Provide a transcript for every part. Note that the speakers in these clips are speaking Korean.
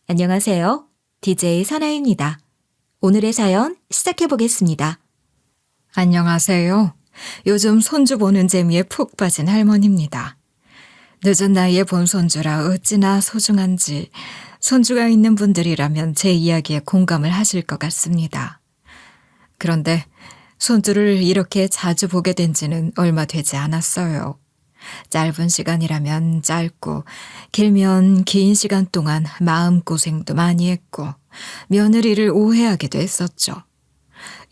안녕하세요. DJ 선아입니다. 오늘의 사연 시작해 보겠습니다. 안녕하세요. 요즘 손주 보는 재미에 푹 빠진 할머니입니다. 늦은 나이에 본 손주라 어찌나 소중한지 손주가 있는 분들이라면 제 이야기에 공감을 하실 것 같습니다. 그런데 손주를 이렇게 자주 보게 된 지는 얼마 되지 않았어요. 짧은 시간이라면 짧고 길면 긴 시간 동안 마음고생도 많이 했고 며느리를 오해하기도 했었죠.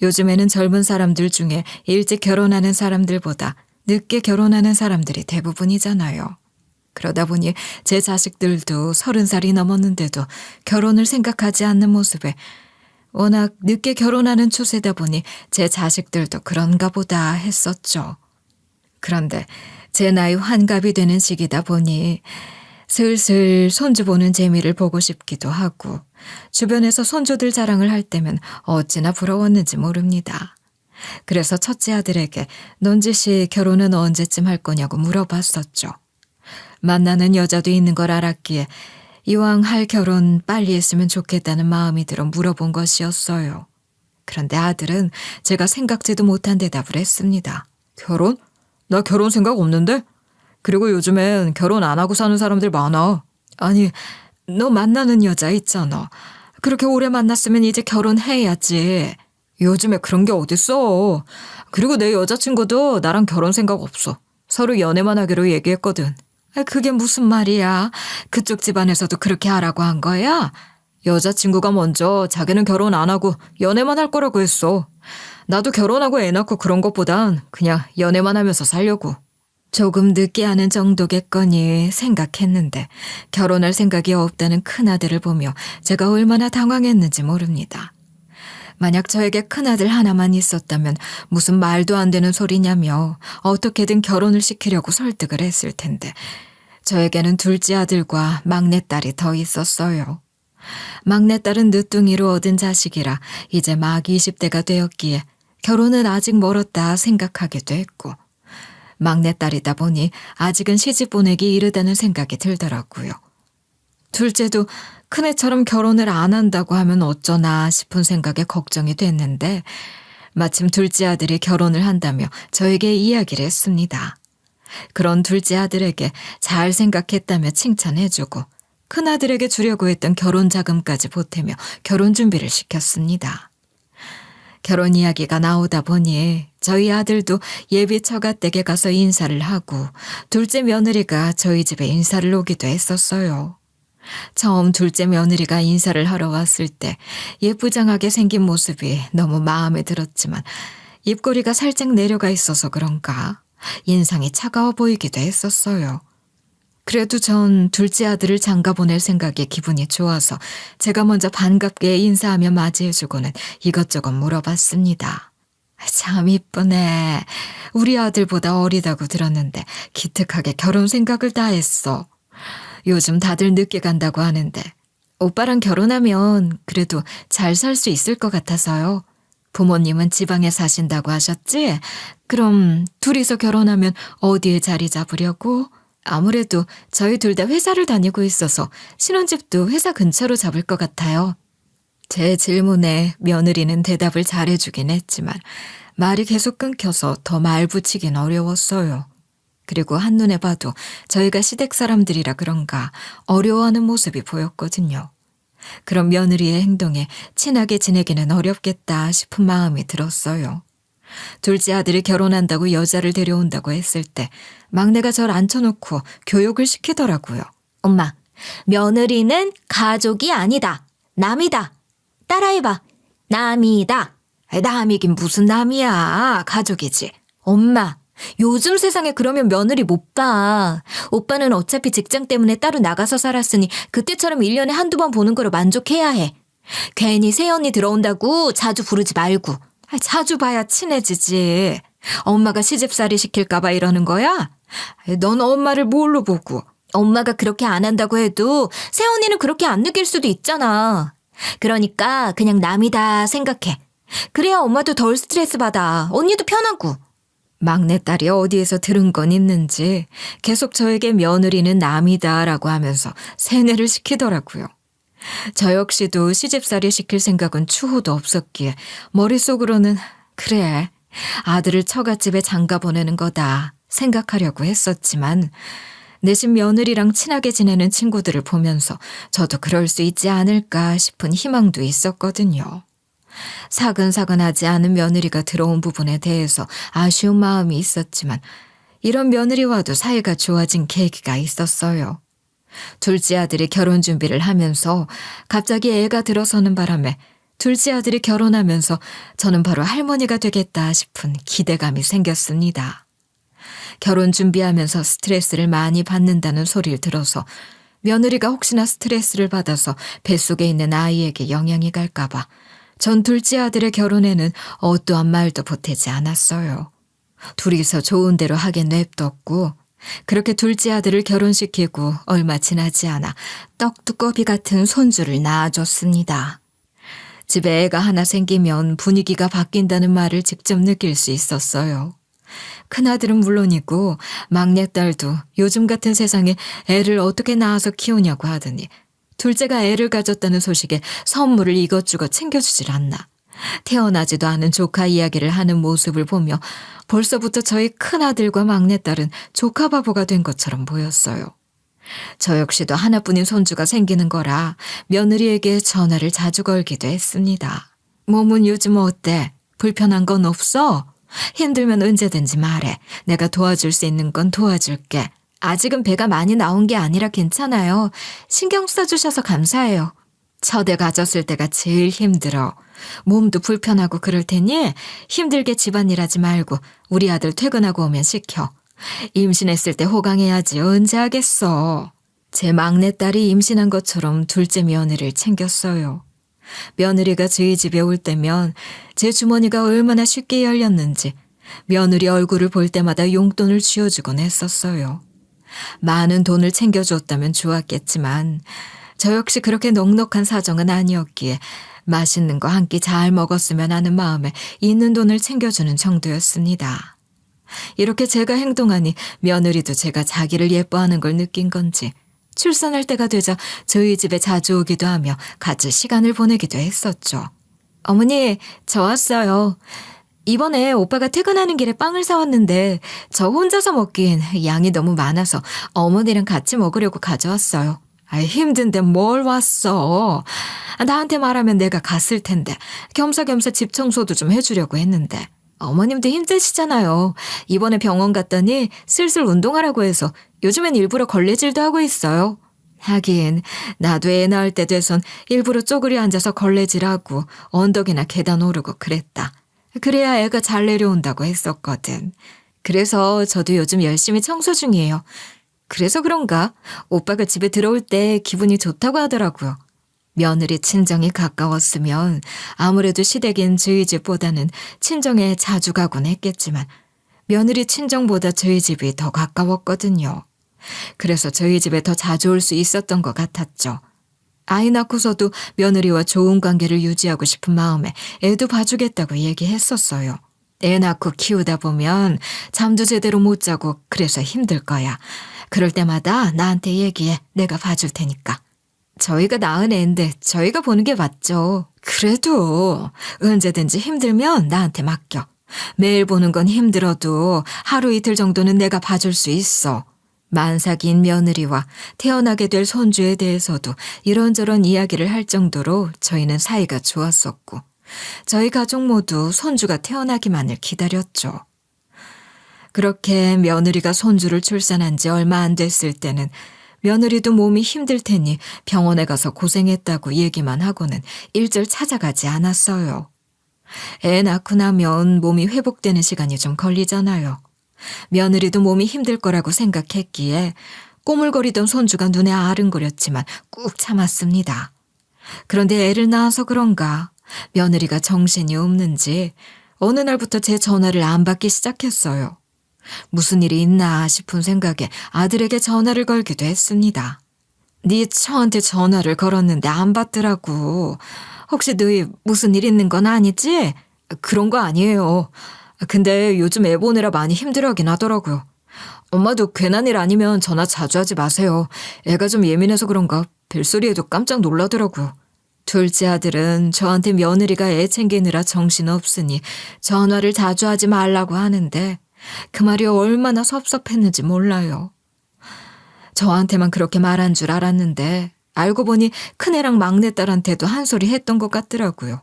요즘에는 젊은 사람들 중에 일찍 결혼하는 사람들보다 늦게 결혼하는 사람들이 대부분이잖아요. 그러다 보니 제 자식들도 30살이 넘었는데도 결혼을 생각하지 않는 모습에 워낙 늦게 결혼하는 추세다 보니 제 자식들도 그런가 보다 했었죠. 그런데 제 나이 환갑이 되는 시기다 보니 슬슬 손주 보는 재미를 보고 싶기도 하고 주변에서 손주들 자랑을 할 때면 어찌나 부러웠는지 모릅니다. 그래서 첫째 아들에게 넌지시 결혼은 언제쯤 할 거냐고 물어봤었죠. 만나는 여자도 있는 걸 알았기에 이왕 할 결혼 빨리 했으면 좋겠다는 마음이 들어 물어본 것이었어요. 그런데 아들은 제가 생각지도 못한 대답을 했습니다. 결혼? 나 결혼 생각 없는데? 그리고 요즘엔 결혼 안 하고 사는 사람들 많아. 아니, 너 만나는 여자 있잖아. 그렇게 오래 만났으면 이제 결혼해야지. 요즘에 그런 게 어딨어. 그리고 내 여자친구도 나랑 결혼 생각 없어. 서로 연애만 하기로 얘기했거든. 그게 무슨 말이야? 그쪽 집안에서도 그렇게 하라고 한 거야? 여자친구가 먼저 자기는 결혼 안 하고 연애만 할 거라고 했어. 나도 결혼하고 애 낳고 그런 것보단 그냥 연애만 하면서 살려고. 조금 늦게 하는 정도겠거니 생각했는데 결혼할 생각이 없다는 큰아들을 보며 제가 얼마나 당황했는지 모릅니다. 만약 저에게 큰아들 하나만 있었다면 무슨 말도 안 되는 소리냐며 어떻게든 결혼을 시키려고 설득을 했을 텐데 저에게는 둘째 아들과 막내딸이 더 있었어요. 막내딸은 늦둥이로 얻은 자식이라 이제 막 20대가 되었기에 결혼은 아직 멀었다 생각하기도 했고 막내딸이다 보니 아직은 시집 보내기 이르다는 생각이 들더라고요. 둘째도 큰애처럼 결혼을 안 한다고 하면 어쩌나 싶은 생각에 걱정이 됐는데 마침 둘째 아들이 결혼을 한다며 저에게 이야기를 했습니다. 그런 둘째 아들에게 잘 생각했다며 칭찬해주고 큰아들에게 주려고 했던 결혼 자금까지 보태며 결혼 준비를 시켰습니다. 결혼 이야기가 나오다 보니 저희 아들도 예비 처가댁에 가서 인사를 하고 둘째 며느리가 저희 집에 인사를 오기도 했었어요. 처음 둘째 며느리가 인사를 하러 왔을 때 예쁘장하게 생긴 모습이 너무 마음에 들었지만 입꼬리가 살짝 내려가 있어서 그런가 인상이 차가워 보이기도 했었어요. 그래도 전 둘째 아들을 장가 보낼 생각에 기분이 좋아서 제가 먼저 반갑게 인사하며 맞이해주고는 이것저것 물어봤습니다. 참 이쁘네. 우리 아들보다 어리다고 들었는데 기특하게 결혼 생각을 다 했어. 요즘 다들 늦게 간다고 하는데 오빠랑 결혼하면 그래도 잘 살 수 있을 것 같아서요. 부모님은 지방에 사신다고 하셨지? 그럼 둘이서 결혼하면 어디에 자리 잡으려고? 아무래도 저희 둘 다 회사를 다니고 있어서 신혼집도 회사 근처로 잡을 것 같아요. 제 질문에 며느리는 대답을 잘해주긴 했지만 말이 계속 끊겨서 더 말 붙이긴 어려웠어요. 그리고 한눈에 봐도 저희가 시댁 사람들이라 그런가 어려워하는 모습이 보였거든요. 그런 며느리의 행동에 친하게 지내기는 어렵겠다 싶은 마음이 들었어요. 둘째 아들이 결혼한다고 여자를 데려온다고 했을 때 막내가 절 앉혀놓고 교육을 시키더라고요. 엄마, 며느리는 가족이 아니다. 남이다. 따라해봐. 남이다. 남이긴 무슨 남이야. 가족이지. 엄마, 요즘 세상에 그러면 며느리 못 봐. 오빠는 어차피 직장 때문에 따로 나가서 살았으니 그때처럼 1년에 한두 번 보는 거로 만족해야 해. 괜히 새언니 들어온다고 자주 부르지 말고. 자주 봐야 친해지지. 엄마가 시집살이 시킬까봐 이러는 거야? 넌 엄마를 뭘로 보고? 엄마가 그렇게 안 한다고 해도 새언니는 그렇게 안 느낄 수도 있잖아. 그러니까 그냥 남이다 생각해. 그래야 엄마도 덜 스트레스 받아. 언니도 편하고. 막내딸이 어디에서 들은 건 있는지 계속 저에게 며느리는 남이다라고 하면서 세뇌를 시키더라고요. 저 역시도 시집살이 시킬 생각은 추호도 없었기에 머릿속으로는 그래, 아들을 처갓집에 장가 보내는 거다 생각하려고 했었지만 내심 며느리랑 친하게 지내는 친구들을 보면서 저도 그럴 수 있지 않을까 싶은 희망도 있었거든요. 사근사근하지 않은 며느리가 들어온 부분에 대해서 아쉬운 마음이 있었지만 이런 며느리와도 사이가 좋아진 계기가 있었어요. 둘째 아들이 결혼 준비를 하면서 갑자기 애가 들어서는 바람에 둘째 아들이 결혼하면서 저는 바로 할머니가 되겠다 싶은 기대감이 생겼습니다. 결혼 준비하면서 스트레스를 많이 받는다는 소리를 들어서 며느리가 혹시나 스트레스를 받아서 뱃속에 있는 아이에게 영향이 갈까봐 전 둘째 아들의 결혼에는 어떠한 말도 보태지 않았어요. 둘이서 좋은 대로 하게 냅뒀고 그렇게 둘째 아들을 결혼시키고 얼마 지나지 않아 떡두꺼비 같은 손주를 낳아줬습니다. 집에 애가 하나 생기면 분위기가 바뀐다는 말을 직접 느낄 수 있었어요. 큰아들은 물론이고 막내딸도 요즘 같은 세상에 애를 어떻게 낳아서 키우냐고 하더니 둘째가 애를 가졌다는 소식에 선물을 이것저것 챙겨주질 않나. 태어나지도 않은 조카 이야기를 하는 모습을 보며 벌써부터 저희 큰아들과 막내딸은 조카 바보가 된 것처럼 보였어요. 저 역시도 하나뿐인 손주가 생기는 거라 며느리에게 전화를 자주 걸기도 했습니다. 몸은 요즘 어때? 불편한 건 없어? 힘들면 언제든지 말해. 내가 도와줄 수 있는 건 도와줄게. 아직은 배가 많이 나온 게 아니라 괜찮아요. 신경 써주셔서 감사해요. 첫애 가졌을 때가 제일 힘들어. 몸도 불편하고 그럴 테니 힘들게 집안일하지 말고 우리 아들 퇴근하고 오면 시켜. 임신했을 때 호강해야지 언제 하겠어. 제 막내딸이 임신한 것처럼 둘째 며느리를 챙겼어요. 며느리가 저희 집에 올 때면 제 주머니가 얼마나 쉽게 열렸는지 며느리 얼굴을 볼 때마다 용돈을 쥐어주곤 했었어요. 많은 돈을 챙겨줬다면 좋았겠지만 저 역시 그렇게 넉넉한 사정은 아니었기에 맛있는 거 한 끼 잘 먹었으면 하는 마음에 있는 돈을 챙겨주는 정도였습니다. 이렇게 제가 행동하니 며느리도 제가 자기를 예뻐하는 걸 느낀 건지 출산할 때가 되자 저희 집에 자주 오기도 하며 같이 시간을 보내기도 했었죠. 어머니, 저 왔어요. 이번에 오빠가 퇴근하는 길에 빵을 사왔는데 저 혼자서 먹기엔 양이 너무 많아서 어머니랑 같이 먹으려고 가져왔어요. 힘든데 뭘 왔어. 나한테 말하면 내가 갔을 텐데 겸사겸사 집 청소도 좀 해주려고 했는데. 어머님도 힘드시잖아요. 이번에 병원 갔더니 슬슬 운동하라고 해서 요즘엔 일부러 걸레질도 하고 있어요. 하긴 나도 애 낳을 때 돼선 일부러 쪼그려 앉아서 걸레질하고 언덕이나 계단 오르고 그랬다. 그래야 애가 잘 내려온다고 했었거든. 그래서 저도 요즘 열심히 청소 중이에요. 그래서 그런가 오빠가 집에 들어올 때 기분이 좋다고 하더라고요. 며느리 친정이 가까웠으면 아무래도 시댁인 저희 집보다는 친정에 자주 가곤 했겠지만 며느리 친정보다 저희 집이 더 가까웠거든요. 그래서 저희 집에 더 자주 올 수 있었던 것 같았죠. 아이 낳고서도 며느리와 좋은 관계를 유지하고 싶은 마음에 애도 봐주겠다고 얘기했었어요. 애 낳고 키우다 보면 잠도 제대로 못 자고 그래서 힘들 거야. 그럴 때마다 나한테 얘기해. 내가 봐줄 테니까. 저희가 낳은 애인데 저희가 보는 게 맞죠. 그래도 언제든지 힘들면 나한테 맡겨. 매일 보는 건 힘들어도 하루 이틀 정도는 내가 봐줄 수 있어. 만삭인 며느리와 태어나게 될 손주에 대해서도 이런저런 이야기를 할 정도로 저희는 사이가 좋았었고 저희 가족 모두 손주가 태어나기만을 기다렸죠. 그렇게 며느리가 손주를 출산한 지 얼마 안 됐을 때는 며느리도 몸이 힘들 테니 병원에 가서 고생했다고 얘기만 하고는 일절 찾아가지 않았어요. 애 낳고 나면 몸이 회복되는 시간이 좀 걸리잖아요. 며느리도 몸이 힘들 거라고 생각했기에 꼬물거리던 손주가 눈에 아른거렸지만 꾹 참았습니다. 그런데 애를 낳아서 그런가 며느리가 정신이 없는지 어느 날부터 제 전화를 안 받기 시작했어요. 무슨 일이 있나 싶은 생각에 아들에게 전화를 걸기도 했습니다. 네 처한테 전화를 걸었는데 안 받더라고. 혹시 너희 무슨 일 있는 건 아니지? 그런 거 아니에요. 근데 요즘 애 보느라 많이 힘들어하긴 하더라고요. 엄마도 괜한 일 아니면 전화 자주 하지 마세요. 애가 좀 예민해서 그런가 벨소리에도 깜짝 놀라더라고요. 둘째 아들은 저한테 며느리가 애 챙기느라 정신없으니 전화를 자주 하지 말라고 하는데 그 말이 얼마나 섭섭했는지 몰라요. 저한테만 그렇게 말한 줄 알았는데 알고 보니 큰애랑 막내딸한테도 한 소리 했던 것 같더라고요.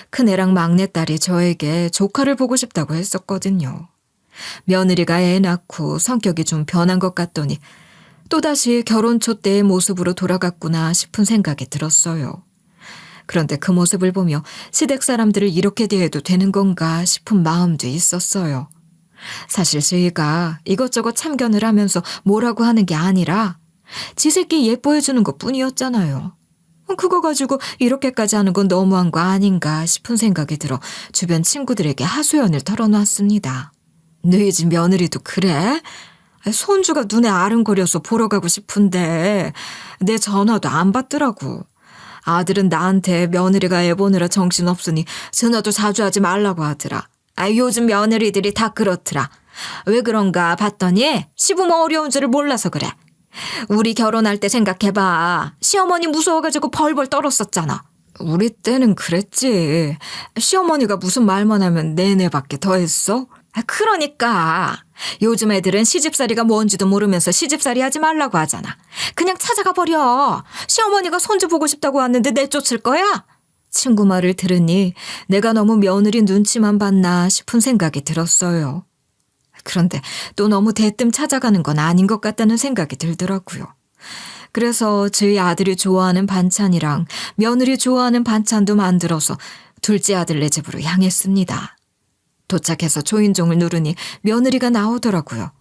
큰애랑 막내딸이 저에게 조카를 보고 싶다고 했었거든요. 며느리가 애 낳고 성격이 좀 변한 것 같더니 또다시 결혼 초 때의 모습으로 돌아갔구나 싶은 생각이 들었어요. 그런데 그 모습을 보며 시댁 사람들을 이렇게 대해도 되는 건가 싶은 마음도 있었어요. 사실 저희가 이것저것 참견을 하면서 뭐라고 하는 게 아니라 지 새끼 예뻐해 주는 것 뿐이었잖아요. 그거 가지고 이렇게까지 하는 건 너무한 거 아닌가 싶은 생각이 들어 주변 친구들에게 하소연을 털어놨습니다. 너희 집 며느리도 그래? 손주가 눈에 아른거려서 보러 가고 싶은데 내 전화도 안 받더라고. 아들은 나한테 며느리가 애 보느라 정신없으니 전화도 자주 하지 말라고 하더라. 요즘 며느리들이 다 그렇더라. 왜 그런가 봤더니 시부모 어려운 줄을 몰라서 그래. 우리 결혼할 때 생각해봐. 시어머니 무서워가지고 벌벌 떨었었잖아. 우리 때는 그랬지. 시어머니가 무슨 말만 하면 내내밖에 더 했어? 그러니까 요즘 애들은 시집살이가 뭔지도 모르면서 시집살이 하지 말라고 하잖아. 그냥 찾아가 버려. 시어머니가 손주 보고 싶다고 왔는데 내쫓을 거야? 친구 말을 들으니 내가 너무 며느리 눈치만 봤나 싶은 생각이 들었어요. 그런데 또 너무 대뜸 찾아가는 건 아닌 것 같다는 생각이 들더라고요. 그래서 저희 아들이 좋아하는 반찬이랑 며느리 좋아하는 반찬도 만들어서 둘째 아들네 집으로 향했습니다. 도착해서 초인종을 누르니 며느리가 나오더라고요.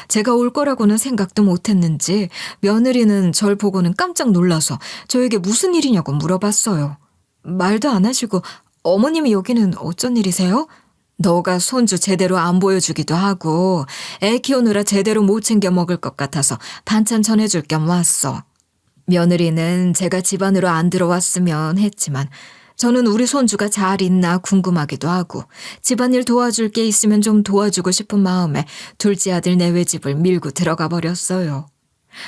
제가 올 거라고는 생각도 못했는지 며느리는 절 보고는 깜짝 놀라서 저에게 무슨 일이냐고 물어봤어요. 말도 안 하시고 어머님이 여기는 어쩐 일이세요? 너가 손주 제대로 안 보여주기도 하고 애 키우느라 제대로 못 챙겨 먹을 것 같아서 반찬 전해줄 겸 왔어. 며느리는 제가 집 안으로 안 들어왔으면 했지만 저는 우리 손주가 잘 있나 궁금하기도 하고 집안일 도와줄 게 있으면 좀 도와주고 싶은 마음에 둘째 아들 내외집을 밀고 들어가 버렸어요.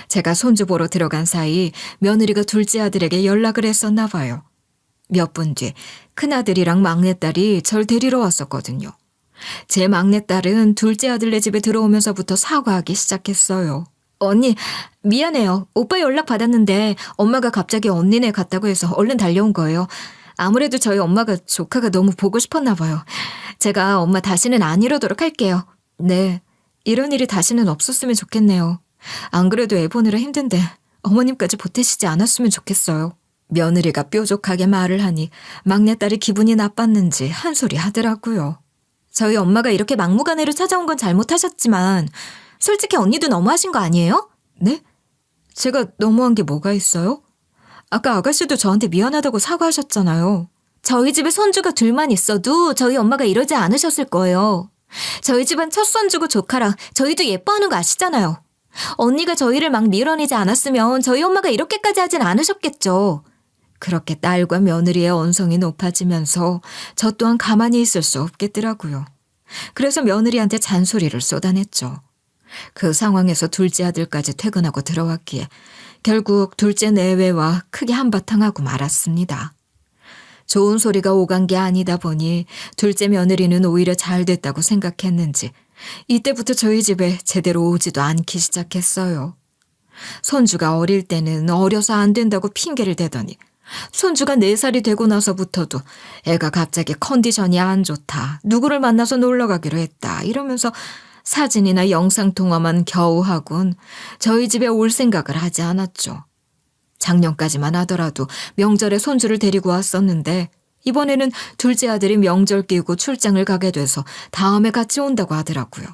제가 손주 보러 들어간 사이 며느리가 둘째 아들에게 연락을 했었나 봐요. 몇 분 뒤 큰아들이랑 막내딸이 절 데리러 왔었거든요. 제 막내딸은 둘째 아들네 집에 들어오면서부터 사과하기 시작했어요. 언니, 미안해요. 오빠 연락 받았는데 엄마가 갑자기 언니네 갔다고 해서 얼른 달려온 거예요. 아무래도 저희 엄마가 조카가 너무 보고 싶었나 봐요. 제가 엄마 다시는 안 이러도록 할게요. 네, 이런 일이 다시는 없었으면 좋겠네요. 안 그래도 애 보느라 힘든데 어머님까지 보태시지 않았으면 좋겠어요. 며느리가 뾰족하게 말을 하니 막내딸이 기분이 나빴는지 한 소리 하더라고요. 저희 엄마가 이렇게 막무가내로 찾아온 건 잘못하셨지만 솔직히 언니도 너무하신 거 아니에요? 네? 제가 너무한 게 뭐가 있어요? 아까 아가씨도 저한테 미안하다고 사과하셨잖아요. 저희 집에 손주가 둘만 있어도 저희 엄마가 이러지 않으셨을 거예요. 저희 집은 첫 손주고 조카라 저희도 예뻐하는 거 아시잖아요. 언니가 저희를 막 밀어내지 않았으면 저희 엄마가 이렇게까지 하진 않으셨겠죠. 그렇게 딸과 며느리의 언성이 높아지면서 저 또한 가만히 있을 수 없겠더라고요. 그래서 며느리한테 잔소리를 쏟아냈죠. 그 상황에서 둘째 아들까지 퇴근하고 들어왔기에 결국 둘째 내외와 크게 한바탕 하고 말았습니다. 좋은 소리가 오간 게 아니다 보니 둘째 며느리는 오히려 잘 됐다고 생각했는지 이때부터 저희 집에 제대로 오지도 않기 시작했어요. 손주가 어릴 때는 어려서 안 된다고 핑계를 대더니 손주가 4살이 되고 나서부터도 애가 갑자기 컨디션이 안 좋다, 누구를 만나서 놀러 가기로 했다 이러면서 사진이나 영상통화만 겨우 하곤 저희 집에 올 생각을 하지 않았죠. 작년까지만 하더라도 명절에 손주를 데리고 왔었는데 이번에는 둘째 아들이 명절 끼고 출장을 가게 돼서 다음에 같이 온다고 하더라고요.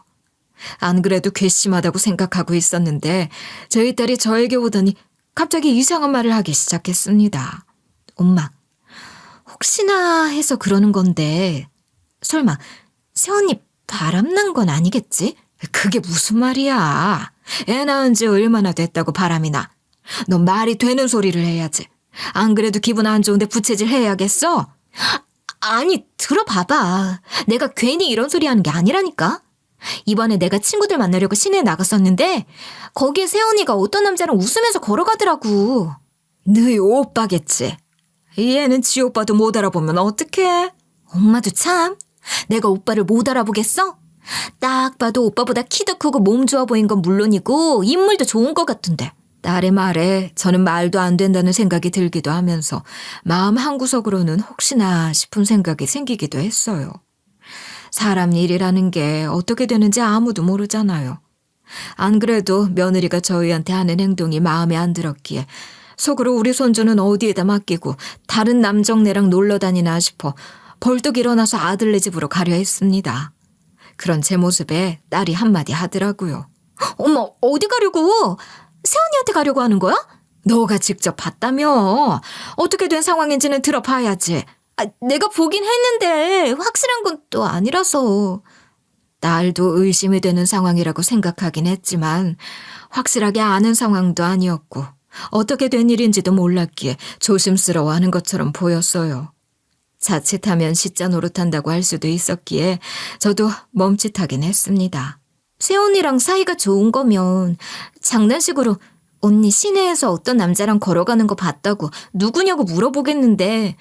안 그래도 괘씸하다고 생각하고 있었는데 저희 딸이 저에게 오더니 갑자기 이상한 말을 하기 시작했습니다. 엄마, 혹시나 해서 그러는 건데 설마 새언니 바람난 건 아니겠지? 그게 무슨 말이야. 애 낳은 지 얼마나 됐다고 바람이 나. 넌 말이 되는 소리를 해야지. 안 그래도 기분 안 좋은데 부채질 해야겠어? 아니, 들어봐봐. 내가 괜히 이런 소리 하는 게 아니라니까. 이번에 내가 친구들 만나려고 시내에 나갔었는데 거기에 세연이가 어떤 남자랑 웃으면서 걸어가더라고. 너희 오빠겠지. 얘는 지 오빠도 못 알아보면 어떡해? 엄마도 참. 내가 오빠를 못 알아보겠어? 딱 봐도 오빠보다 키도 크고 몸 좋아 보인 건 물론이고 인물도 좋은 것 같던데. 딸의 말에 저는 말도 안 된다는 생각이 들기도 하면서 마음 한구석으로는 혹시나 싶은 생각이 생기기도 했어요. 사람 일이라는 게 어떻게 되는지 아무도 모르잖아요. 안 그래도 며느리가 저희한테 하는 행동이 마음에 안 들었기에 속으로 우리 손주는 어디에다 맡기고 다른 남정네랑 놀러 다니나 싶어 벌떡 일어나서 아들네 집으로 가려 했습니다. 그런 제 모습에 딸이 한마디 하더라고요. 엄마, 어디 가려고? 세연이한테 가려고 하는 거야? 너가 직접 봤다며. 어떻게 된 상황인지는 들어봐야지. 내가 보긴 했는데 확실한 건 또 아니라서. 딸도 의심이 되는 상황이라고 생각하긴 했지만 확실하게 아는 상황도 아니었고 어떻게 된 일인지도 몰랐기에 조심스러워하는 것처럼 보였어요. 자칫하면 시자 노릇한다고 할 수도 있었기에 저도 멈칫하긴 했습니다. 세연이랑 사이가 좋은 거면 장난식으로 언니 시내에서 어떤 남자랑 걸어가는 거 봤다고 누구냐고 물어보겠는데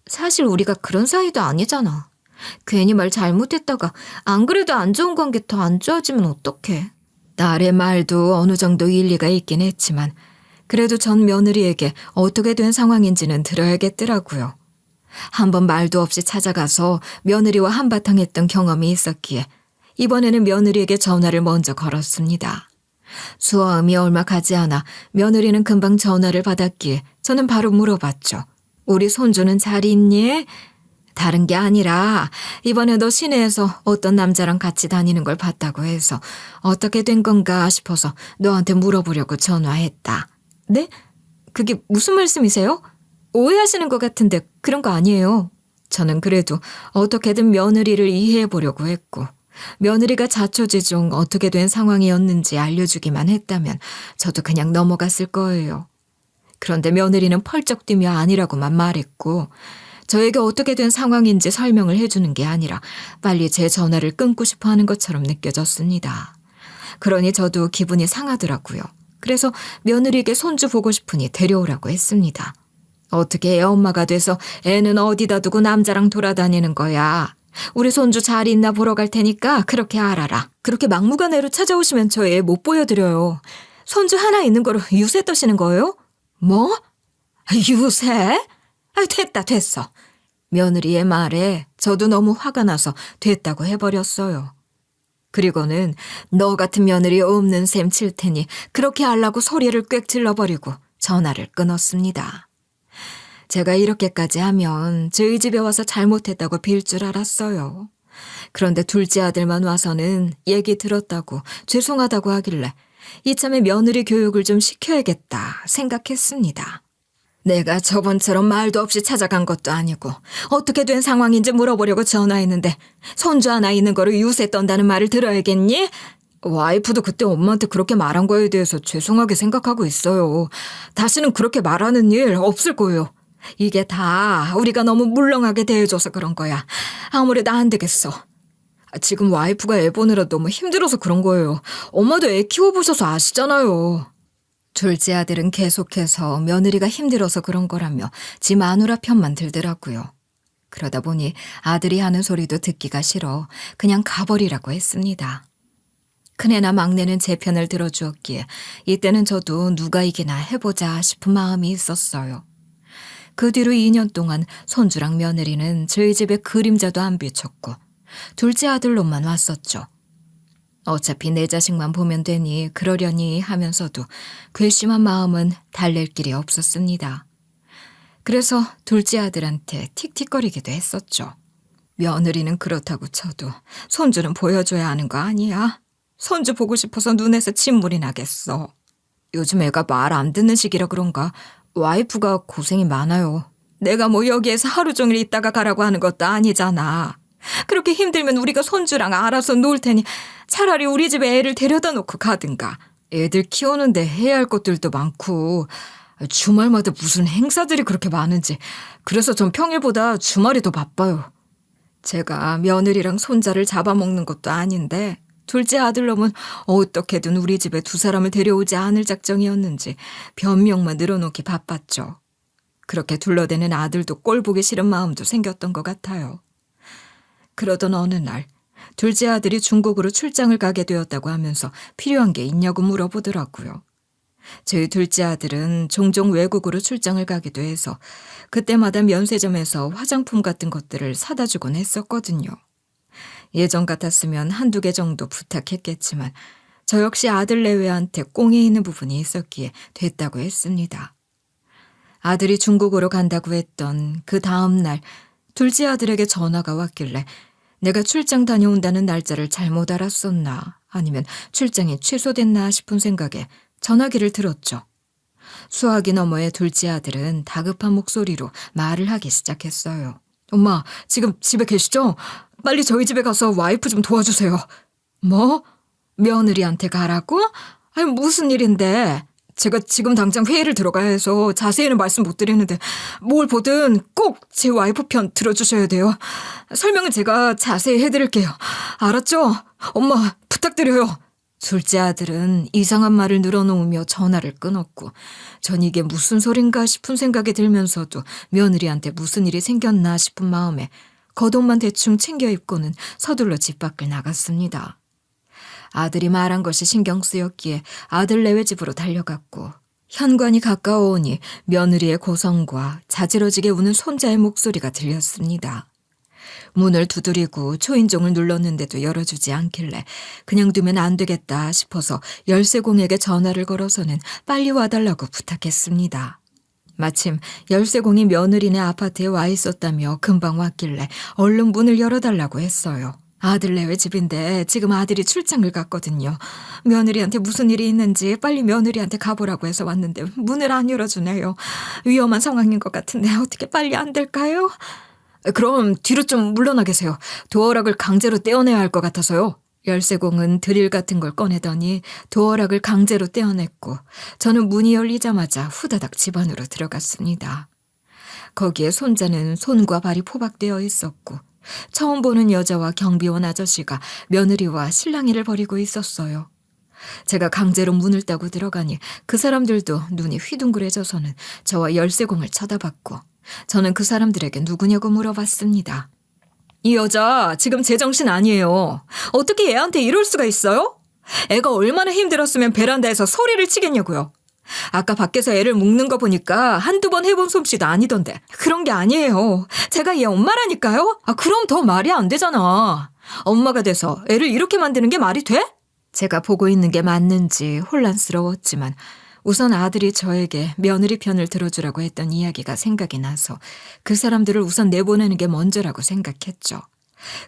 사실 우리가 그런 사이도 아니잖아. 괜히 말 잘못했다가 안 그래도 안 좋은 관계 더 안 좋아지면 어떡해. 딸의 말도 어느 정도 일리가 있긴 했지만 그래도 전 며느리에게 어떻게 된 상황인지는 들어야겠더라고요. 한번 말도 없이 찾아가서 며느리와 한바탕 했던 경험이 있었기에 이번에는 며느리에게 전화를 먼저 걸었습니다. 수화음이 얼마 가지 않아 며느리는 금방 전화를 받았기에 저는 바로 물어봤죠. 우리 손주는 잘 있니? 다른 게 아니라 이번에 너 시내에서 어떤 남자랑 같이 다니는 걸 봤다고 해서 어떻게 된 건가 싶어서 너한테 물어보려고 전화했다. 네? 그게 무슨 말씀이세요? 오해하시는 것 같은데 그런 거 아니에요. 저는 그래도 어떻게든 며느리를 이해해 보려고 했고 며느리가 자초지종 어떻게 된 상황이었는지 알려주기만 했다면 저도 그냥 넘어갔을 거예요. 그런데 며느리는 펄쩍 뛰며 아니라고만 말했고 저에게 어떻게 된 상황인지 설명을 해주는 게 아니라 빨리 제 전화를 끊고 싶어 하는 것처럼 느껴졌습니다. 그러니 저도 기분이 상하더라고요. 그래서 며느리에게 손주 보고 싶으니 데려오라고 했습니다. 어떻게 애 엄마가 돼서 애는 어디다 두고 남자랑 돌아다니는 거야. 우리 손주 잘 있나 보러 갈 테니까 그렇게 알아라. 그렇게 막무가내로 찾아오시면 저 애 못 보여드려요. 손주 하나 있는 거로 유세 떠시는 거예요? 뭐? 유세? 됐어. 며느리의 말에 저도 너무 화가 나서 됐다고 해버렸어요. 그리고는 너 같은 며느리 없는 셈 칠 테니 그렇게 하려고 소리를 꽥 질러버리고 전화를 끊었습니다. 제가 이렇게까지 하면 저희 집에 와서 잘못했다고 빌 줄 알았어요. 그런데 둘째 아들만 와서는 얘기 들었다고 죄송하다고 하길래 이참에 며느리 교육을 좀 시켜야겠다 생각했습니다. 내가 저번처럼 말도 없이 찾아간 것도 아니고 어떻게 된 상황인지 물어보려고 전화했는데 손주 하나 있는 거로 유세 떤다는 말을 들어야겠니? 와이프도 그때 엄마한테 그렇게 말한 거에 대해서 죄송하게 생각하고 있어요. 다시는 그렇게 말하는 일 없을 거예요. 이게 다 우리가 너무 물렁하게 대해줘서 그런 거야. 아무래도 안 되겠어. 지금 와이프가 애 보느라 너무 힘들어서 그런 거예요. 엄마도 애 키워보셔서 아시잖아요. 둘째 아들은 계속해서 며느리가 힘들어서 그런 거라며 지 마누라 편만 들더라고요. 그러다 보니 아들이 하는 소리도 듣기가 싫어 그냥 가버리라고 했습니다. 큰애나 막내는 제 편을 들어주었기에 이때는 저도 누가 이기나 해보자 싶은 마음이 있었어요. 그 뒤로 2년 동안 손주랑 며느리는 저희 집에 그림자도 안 비쳤고 둘째 아들로만 왔었죠. 어차피 내 자식만 보면 되니 그러려니 하면서도 괘씸한 마음은 달랠 길이 없었습니다. 그래서 둘째 아들한테 틱틱거리기도 했었죠. 며느리는 그렇다고 쳐도 손주는 보여줘야 하는 거 아니야? 손주 보고 싶어서 눈에서 침물이 나겠어. 요즘 애가 말 안 듣는 시기라 그런가 와이프가 고생이 많아요. 내가 뭐 여기에서 하루 종일 있다가 가라고 하는 것도 아니잖아. 그렇게 힘들면 우리가 손주랑 알아서 놀 테니 차라리 우리 집에 애를 데려다 놓고 가든가. 애들 키우는데 해야 할 것들도 많고 주말마다 무슨 행사들이 그렇게 많은지 그래서 전 평일보다 주말이 더 바빠요. 제가 며느리랑 손자를 잡아먹는 것도 아닌데 둘째 아들놈은 어떻게든 우리 집에 두 사람을 데려오지 않을 작정이었는지 변명만 늘어놓기 바빴죠. 그렇게 둘러대는 아들도 꼴 보기 싫은 마음도 생겼던 것 같아요. 그러던 어느 날 둘째 아들이 중국으로 출장을 가게 되었다고 하면서 필요한 게 있냐고 물어보더라고요. 저희 둘째 아들은 종종 외국으로 출장을 가기도 해서 그때마다 면세점에서 화장품 같은 것들을 사다 주곤 했었거든요. 예전 같았으면 한두 개 정도 부탁했겠지만 저 역시 아들 내외한테 꽁에 있는 부분이 있었기에 됐다고 했습니다. 아들이 중국으로 간다고 했던 그 다음 날 둘째 아들에게 전화가 왔길래 내가 출장 다녀온다는 날짜를 잘못 알았었나 아니면 출장이 취소됐나 싶은 생각에 전화기를 들었죠. 수화기 너머의 둘째 아들은 다급한 목소리로 말을 하기 시작했어요. 엄마, 지금 집에 계시죠? 빨리 저희 집에 가서 와이프 좀 도와주세요. 뭐? 며느리한테 가라고? 아니, 무슨 일인데? 제가 지금 당장 회의를 들어가야 해서 자세히는 말씀 못 드리는데 뭘 보든 꼭 제 와이프 편 들어주셔야 돼요. 설명은 제가 자세히 해드릴게요. 알았죠? 엄마, 부탁드려요. 둘째 아들은 이상한 말을 늘어놓으며 전화를 끊었고 전 이게 무슨 소린가 싶은 생각이 들면서도 며느리한테 무슨 일이 생겼나 싶은 마음에 겉옷만 대충 챙겨 입고는 서둘러 집 밖을 나갔습니다. 아들이 말한 것이 신경 쓰였기에 아들 내외 집으로 달려갔고 현관이 가까워오니 며느리의 고성과 자지러지게 우는 손자의 목소리가 들렸습니다. 문을 두드리고 초인종을 눌렀는데도 열어주지 않길래 그냥 두면 안 되겠다 싶어서 열쇠공에게 전화를 걸어서는 빨리 와달라고 부탁했습니다. 마침 열쇠공이 며느리네 아파트에 와 있었다며 금방 왔길래 얼른 문을 열어달라고 했어요. 아들 내외 집인데 지금 아들이 출장을 갔거든요. 며느리한테 무슨 일이 있는지 빨리 며느리한테 가보라고 해서 왔는데 문을 안 열어주네요. 위험한 상황인 것 같은데 어떻게 빨리 안 될까요? 그럼 뒤로 좀 물러나 계세요. 도어락을 강제로 떼어내야 할 것 같아서요. 열쇠공은 드릴 같은 걸 꺼내더니 도어락을 강제로 떼어냈고 저는 문이 열리자마자 후다닥 집 안으로 들어갔습니다. 거기에 손자는 손과 발이 포박되어 있었고 처음 보는 여자와 경비원 아저씨가 며느리와 실랑이를 벌이고 있었어요. 제가 강제로 문을 따고 들어가니 그 사람들도 눈이 휘둥그레져서는 저와 열쇠공을 쳐다봤고 저는 그 사람들에게 누구냐고 물어봤습니다. 이 여자 지금 제정신 아니에요. 어떻게 애한테 이럴 수가 있어요? 애가 얼마나 힘들었으면 베란다에서 소리를 치겠냐고요. 아까 밖에서 애를 묶는 거 보니까 한두 번 해본 솜씨도 아니던데. 그런 게 아니에요. 제가 얘 엄마라니까요. 그럼 더 말이 안 되잖아. 엄마가 돼서 애를 이렇게 만드는 게 말이 돼? 제가 보고 있는 게 맞는지 혼란스러웠지만 우선 아들이 저에게 며느리 편을 들어주라고 했던 이야기가 생각이 나서 그 사람들을 우선 내보내는 게 먼저라고 생각했죠.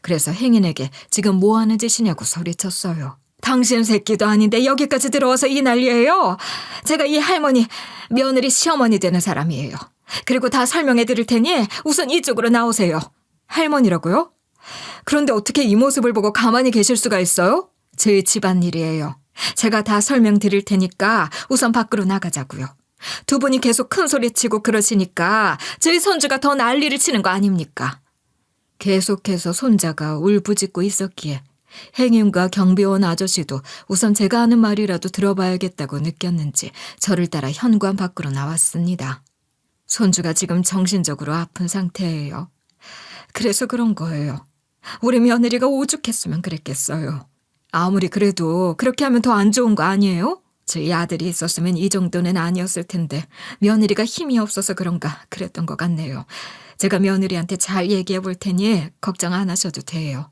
그래서 행인에게 지금 뭐 하는 짓이냐고 소리쳤어요. 당신 새끼도 아닌데 여기까지 들어와서 이 난리예요. 제가 이 할머니 며느리 시어머니 되는 사람이에요. 그리고 다 설명해 드릴 테니 우선 이쪽으로 나오세요. 할머니라고요? 그런데 어떻게 이 모습을 보고 가만히 계실 수가 있어요? 저희 집안일이에요. 제가 다 설명드릴 테니까 우선 밖으로 나가자고요. 두 분이 계속 큰 소리치고 그러시니까 저희 손주가 더 난리를 치는 거 아닙니까? 계속해서 손자가 울부짖고 있었기에 행인과 경비원 아저씨도 우선 제가 하는 말이라도 들어봐야겠다고 느꼈는지 저를 따라 현관 밖으로 나왔습니다. 손주가 지금 정신적으로 아픈 상태예요. 그래서 그런 거예요. 우리 며느리가 오죽했으면 그랬겠어요. 아무리 그래도 그렇게 하면 더 안 좋은 거 아니에요? 저희 아들이 있었으면 이 정도는 아니었을 텐데 며느리가 힘이 없어서 그런가 그랬던 것 같네요. 제가 며느리한테 잘 얘기해 볼 테니 걱정 안 하셔도 돼요.